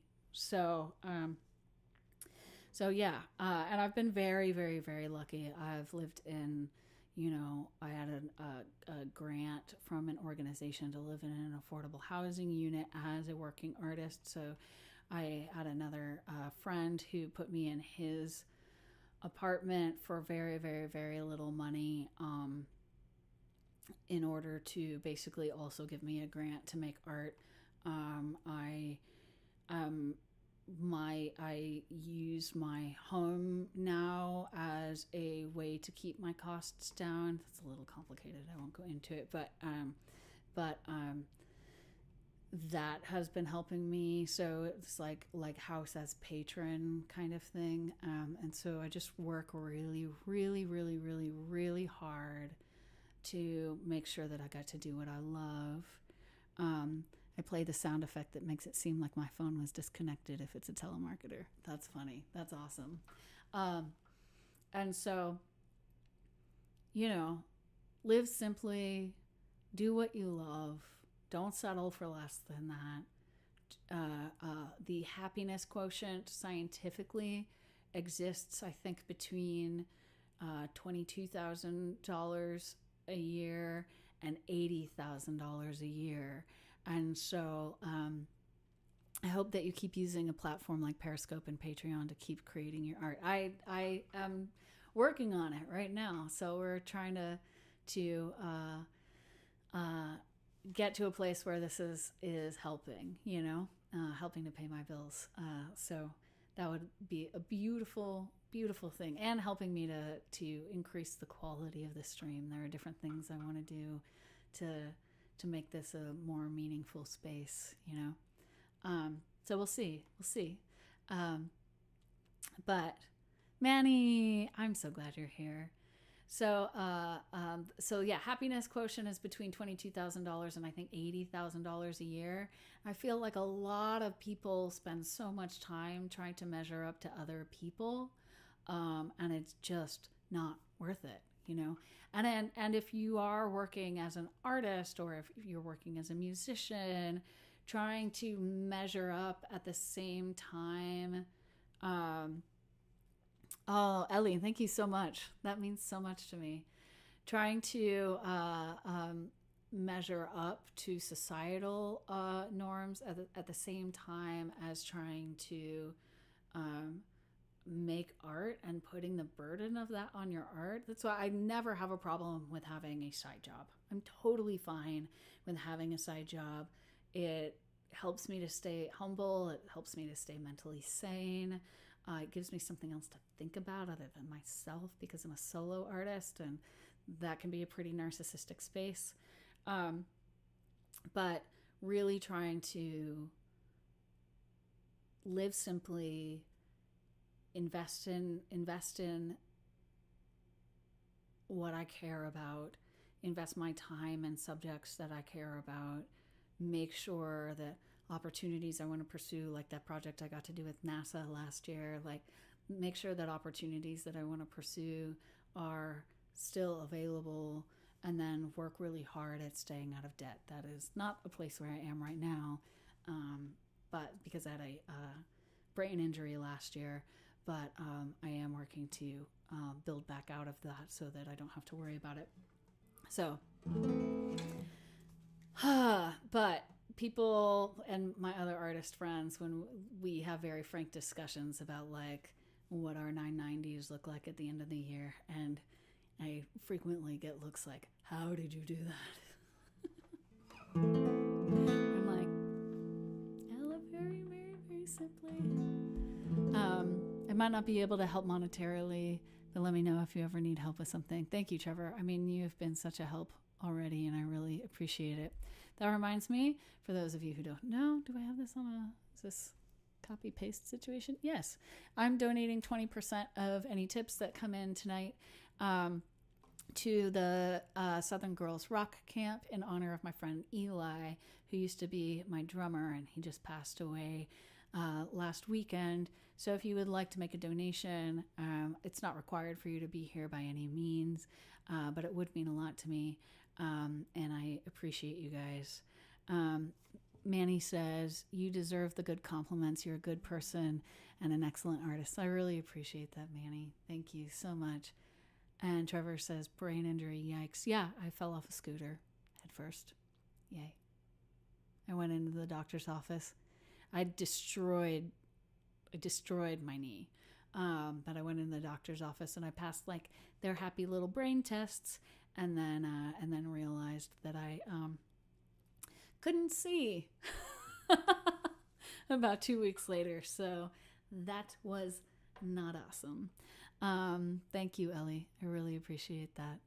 So yeah, and I've been very, very, very lucky. I've lived in, I had a grant from an organization to live in an affordable housing unit as a working artist. So I had another friend who put me in his apartment for very, very, very little money in order to basically also give me a grant to make art. I um, I use my home now as a way to keep my costs down. That's a little complicated. I won't go into it, but that has been helping me. So it's like house as patron kind of thing. And so I just work really, really, really, really, really hard to make sure that I got to do what I love. I play the sound effect that makes it seem like my phone was disconnected if it's a telemarketer. That's funny. That's awesome. And so, live simply, do what you love, don't settle for less than that. The happiness quotient scientifically exists, I think, between $22,000 a year and $80,000 a year. And so I hope that you keep using a platform like Periscope and Patreon to keep creating your art. I am working on it right now. So we're trying to get to a place where this is helping, helping to pay my bills. So that would be a beautiful, beautiful thing, and helping me to increase the quality of the stream. There are different things I want to do to make this a more meaningful space, So we'll see. But Manny, I'm so glad you're here. So yeah, happiness quotient is between $22,000 and I think $80,000 a year. I feel like a lot of people spend so much time trying to measure up to other people, and it's just not worth it, And if you are working as an artist, or if you're working as a musician, trying to measure up at the same time. Oh, Ellie, thank you so much. That means so much to me. Trying to measure up to societal norms at the same time as trying to make art and putting the burden of that on your art. That's why I never have a problem with having a side job. I'm totally fine with having a side job. It helps me to stay humble. It helps me to stay mentally sane. It gives me something else to think about other than myself, because I'm a solo artist, and that can be a pretty narcissistic space. But really trying to live simply, invest in what I care about, invest my time in subjects that I care about, make sure that opportunities I want to pursue, like that project I got to do with NASA last year, like make sure that opportunities that I want to pursue are still available, and then work really hard at staying out of debt. That is not a place where I am right now, but because I had a brain injury last year, but I am working to build back out of that so that I don't have to worry about it. So, but people and my other artist friends, when we have very frank discussions about like what our 990s look like at the end of the year, and I frequently get looks like, how did you do that? I'm like, I live very, very, very simply. I might not be able to help monetarily, but let me know if you ever need help with something. Thank you, Trevor. I mean, you've been such a help already, and I really appreciate it. That reminds me, for those of you who don't know, do I have this is this copy paste situation? Yes. I'm donating 20% of any tips that come in tonight to the Southern Girls Rock Camp in honor of my friend Eli, who used to be my drummer, and he just passed away last weekend. So if you would like to make a donation, it's not required for you to be here by any means, but it would mean a lot to me, and I appreciate you guys. Manny says, you deserve the good compliments. You're a good person and an excellent artist. I really appreciate that, Manny. Thank you so much. And Trevor says, brain injury, yikes. Yeah, I fell off a scooter head first. Yay. I went into the doctor's office. I destroyed my knee. But I went in the doctor's office and I passed like their happy little brain tests, and then realized that I couldn't see about 2 weeks later. So that was not awesome. Thank you, Ellie. I really appreciate that.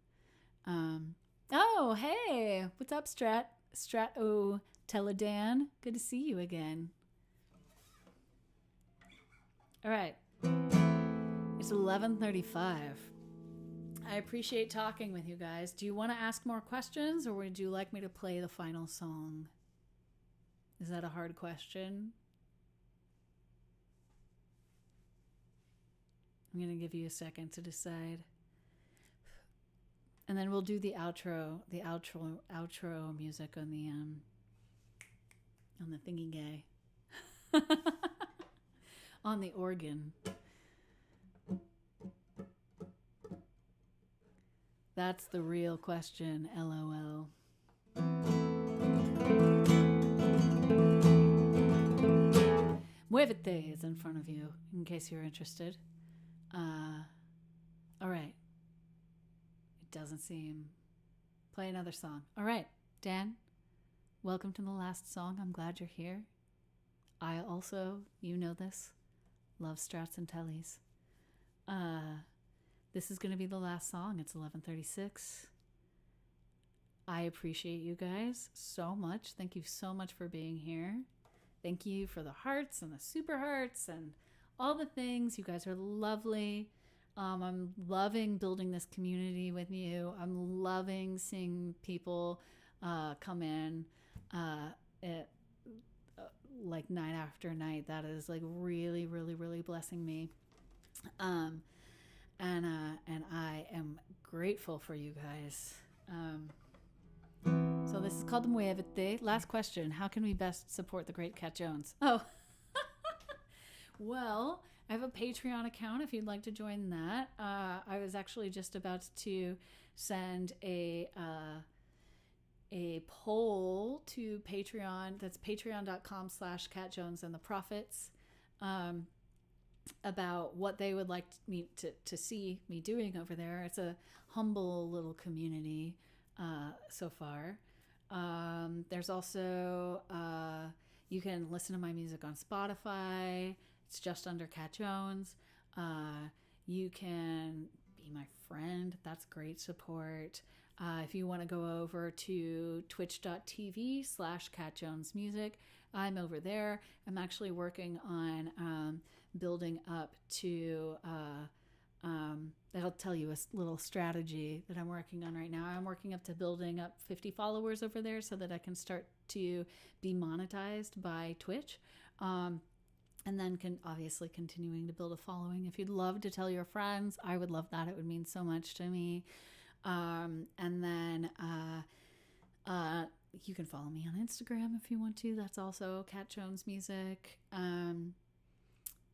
Oh, hey, what's up, Strato Teledan? Good to see you again. All right. It's 11:35. I appreciate talking with you guys. Do you want to ask more questions, or would you like me to play the final song? Is that a hard question? I'm going to give you a second to decide. And then we'll do the outro music on the thingy gay. On the organ. That's the real question, LOL. Muévete is in front of you, in case you're interested. All right. It doesn't seem... Play another song. All right, Dan, welcome to the last song. I'm glad you're here. I also, you know this, love Strats and Tellies. This is going to be the last song. It's 11:36. I appreciate you guys so much. Thank you so much for being here. Thank you for the hearts and the super hearts and all the things. You guys are lovely. I'm loving building this community with you. I'm loving seeing people come in like night after night. That is like really, really, really blessing me. And I am grateful for you guys. So this is called the Muévete. Last question. How can we best support the great Cat Jones? Oh, well, I have a Patreon account if you'd like to join that. I was actually just about to send a a poll to Patreon. That's patreon.com/CatJones and the Prophets, about what they would like me to see me doing over there. It's a humble little community so far. There's also, you can listen to my music on Spotify. It's just under Cat Jones. You can be my friend. That's great support. If you want to go over to twitch.tv/CatJonesMusic, I'm over there. I'm actually working on building up to, that'll tell you a little strategy that I'm working on right now. I'm working up to building up 50 followers over there so that I can start to be monetized by Twitch. And then obviously continuing to build a following. If you'd love to tell your friends, I would love that. It would mean so much to me. And then you can follow me on Instagram if you want to. That's also Cat Jones Music. And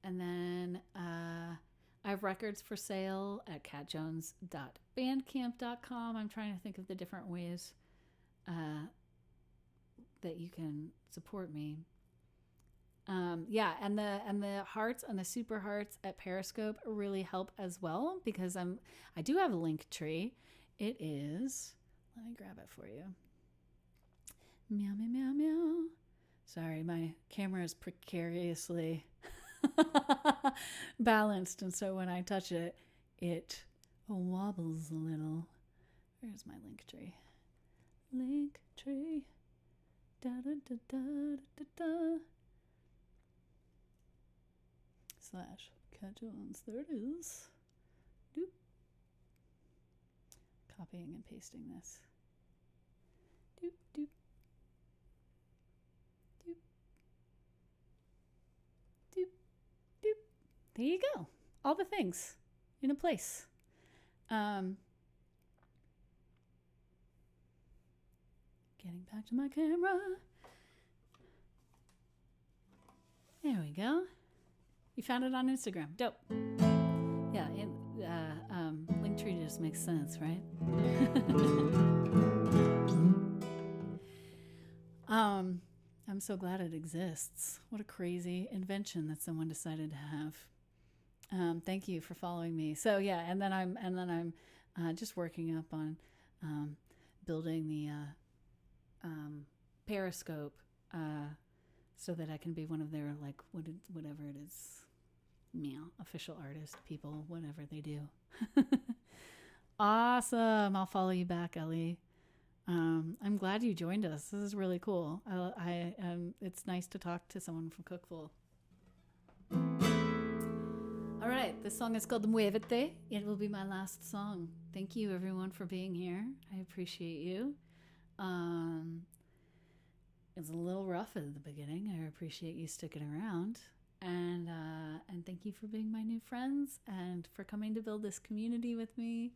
then I have records for sale at catjones.bandcamp.com. I'm trying to think of the different ways that you can support me. And the hearts and the super hearts at Periscope really help as well, because I do have a link tree. It is, let me grab it for you. Meow, meow, meow, meow. Sorry, my camera is precariously balanced, and so when I touch it, it wobbles a little. Where's my link tree? Link tree. Da da da da da da. /Cat Jones. There it is. Doop. Copying and pasting this. Doop, doop. Doop. Doop. Doop. There you go. All the things in a place. Getting back to my camera. There we go. You found it on Instagram. Dope. Yeah, Linktree just makes sense, right? I'm so glad it exists. What a crazy invention that someone decided to have. Thank you for following me. So yeah, and then I'm just working up on building the Periscope so that I can be one of their, like, whatever it is, official artist people, whatever they do. Awesome. I'll follow you back, Ellie. I'm glad you joined us. This is really cool. It's nice to talk to someone from Cookful. All right, this song is called Muévete. It will be my last song. Thank you, everyone, for being here. I appreciate you. It's a little rough at the beginning. I appreciate you sticking around. And thank you for being my new friends and for coming to build this community with me.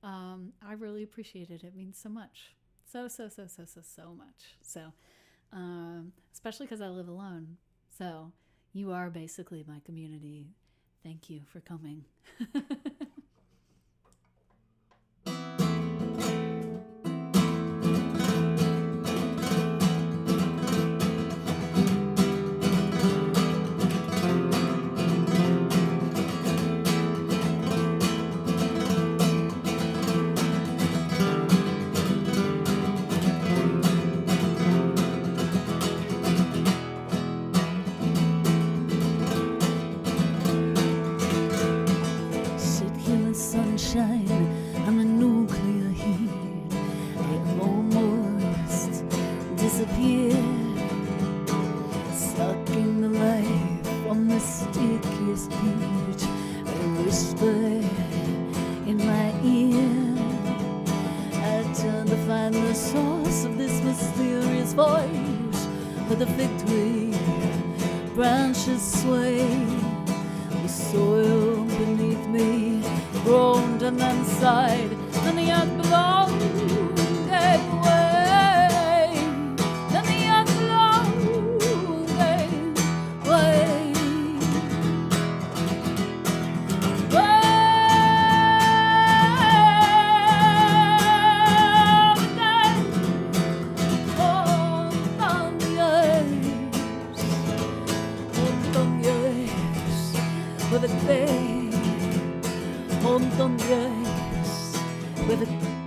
I really appreciate it. It means so much. So much. So, especially because I live alone. So you are basically my community. Thank you for coming. And the nuclear heat, it almost disappeared, sucking the life from the stickiest peach. A whisper in my ear, I turned to find the source of this mysterious voice, but the fig tree branches sway, the soil beneath me groaned and then sighed, and the earth below gave way, and the earth below gave way.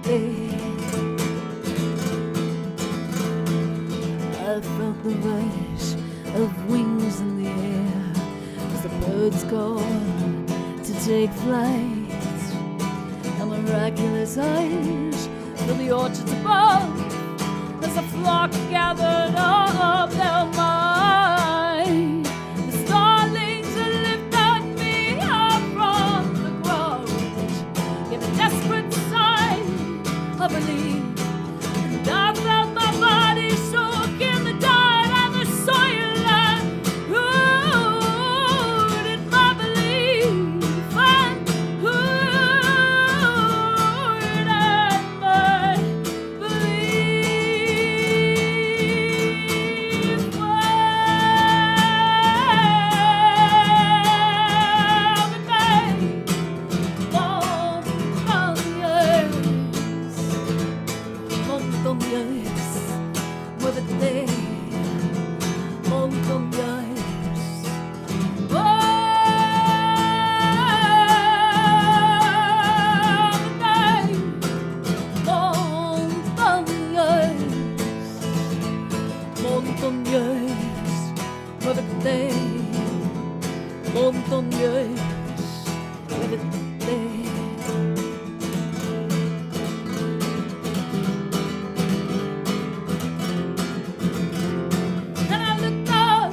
day. I felt the rush of wings in the air as the birds go to take flight. And miraculous eyes fill the orchards above as the flock gathered up their might. The starlings lifted me up from the ground, gave a desperate sign of relief. And I felt my body shook in the dirt and the soil and rooted my belief and rooted my belief. Montañas, and I looked up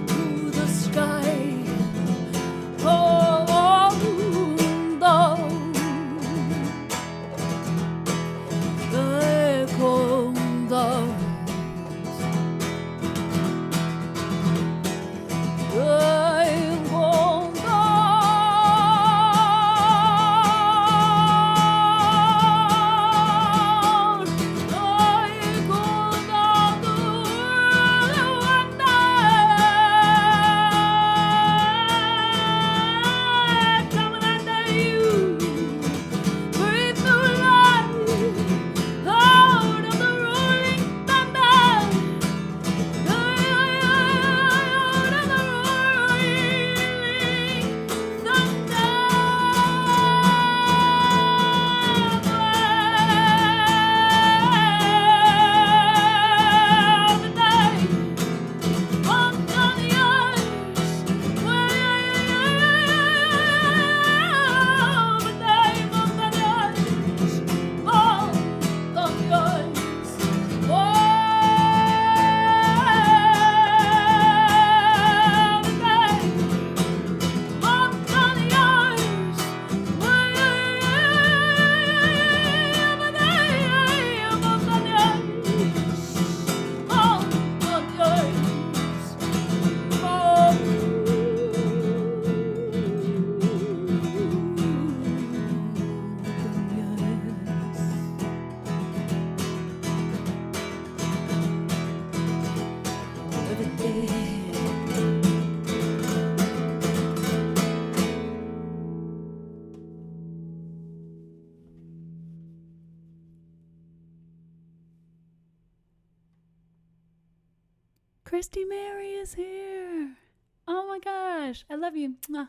to the sky. Oh, down, I come down. Christy Mary is here. Oh my gosh, I love you. Mwah.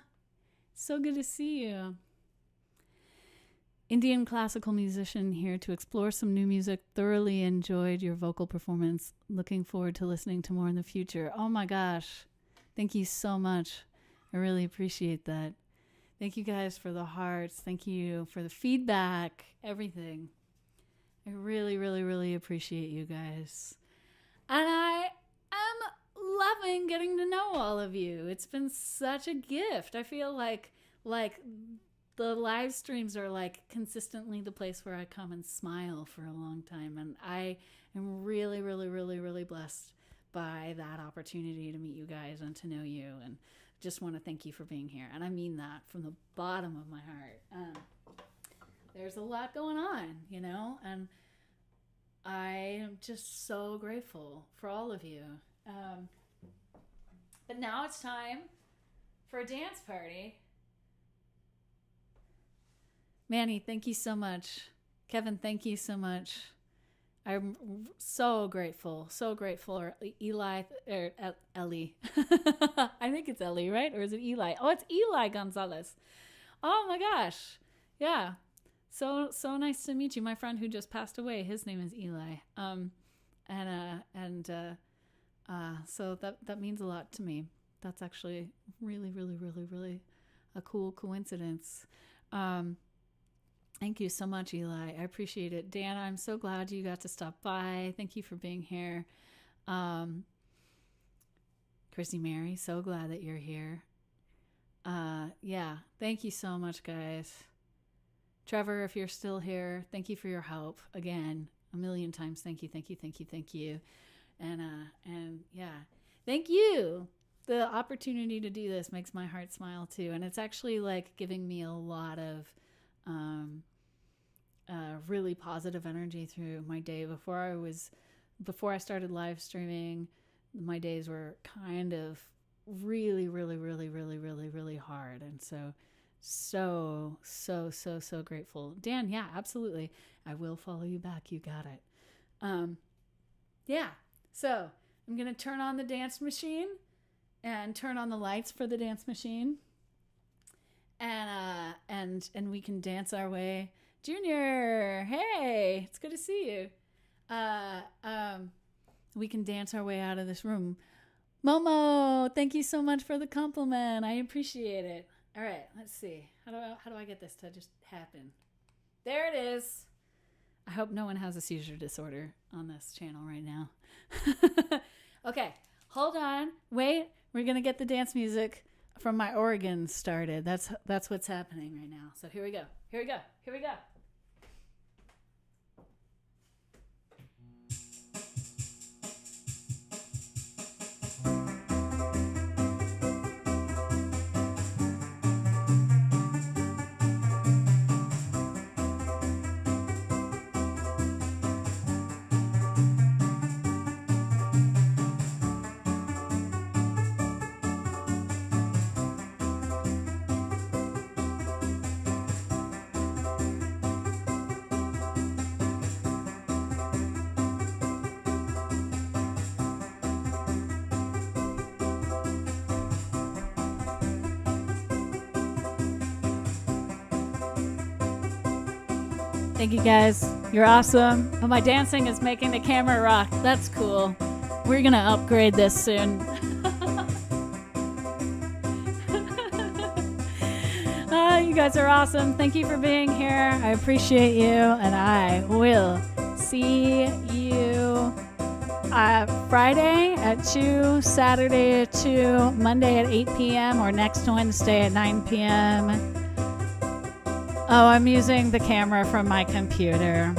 So good to see you. Indian classical musician here to explore some new music. Thoroughly enjoyed your vocal performance. Looking forward to listening to more in the future. Oh my gosh. Thank you so much. I really appreciate that. Thank you guys for the hearts. Thank you for the feedback, everything. I really, really, really appreciate you guys. And I am loving getting to know all of you. It's been such a gift. I feel like the live streams are like consistently the place where I come and smile for a long time. And I am really, really, really, really blessed by that opportunity to meet you guys and to know you. And just want to thank you for being here. And I mean that from the bottom of my heart. There's a lot going on, you know, and I am just so grateful for all of you. But now it's time for a dance party. Manny, thank you so much. Kevin, thank you so much. I'm so grateful. Eli, Ellie. I think it's Ellie, right? Or is it Eli? Oh, it's Eli Gonzalez. Oh my gosh. Yeah. So nice to meet you. My friend who just passed away, his name is Eli. So that means a lot to me. That's actually really, really, really, really a cool coincidence. Thank you so much, Eli. I appreciate it. Dan, I'm so glad you got to stop by. Thank you for being here. Chrissy Mary, so glad that you're here. Yeah, thank you so much, guys. Trevor, if you're still here, thank you for your help. Again, a million times thank you. And yeah, thank you. The opportunity to do this makes my heart smile too. And it's actually like giving me a lot of really positive energy through my day. Before I started live streaming, my days were kind of really, really, really, really, really, really hard. And so grateful. Dan, yeah, absolutely. I will follow you back. You got it. Yeah. So I'm going to turn on the dance machine and turn on the lights for the dance machine. And we can dance our way. Junior, hey, it's good to see you. We can dance our way out of this room. Momo, thank you so much for the compliment. I appreciate it. All right, let's see. How do I get this to just happen? There it is. I hope no one has a seizure disorder on this channel right now. Okay, hold on. Wait, we're going to get the dance music from my organ started. That's what's happening right now. So here we go. Thank you guys. You're awesome. Oh, my dancing is making the camera rock. That's cool. We're going to upgrade this soon. You guys are awesome. Thank you for being here. I appreciate you. And I will see you Friday at 2, Saturday at 2, Monday at 8 p.m. or next Wednesday at 9 p.m. Oh, I'm using the camera from my computer,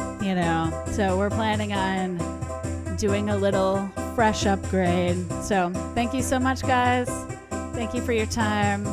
so we're planning on doing a little fresh upgrade. So thank you so much, guys. Thank you for your time.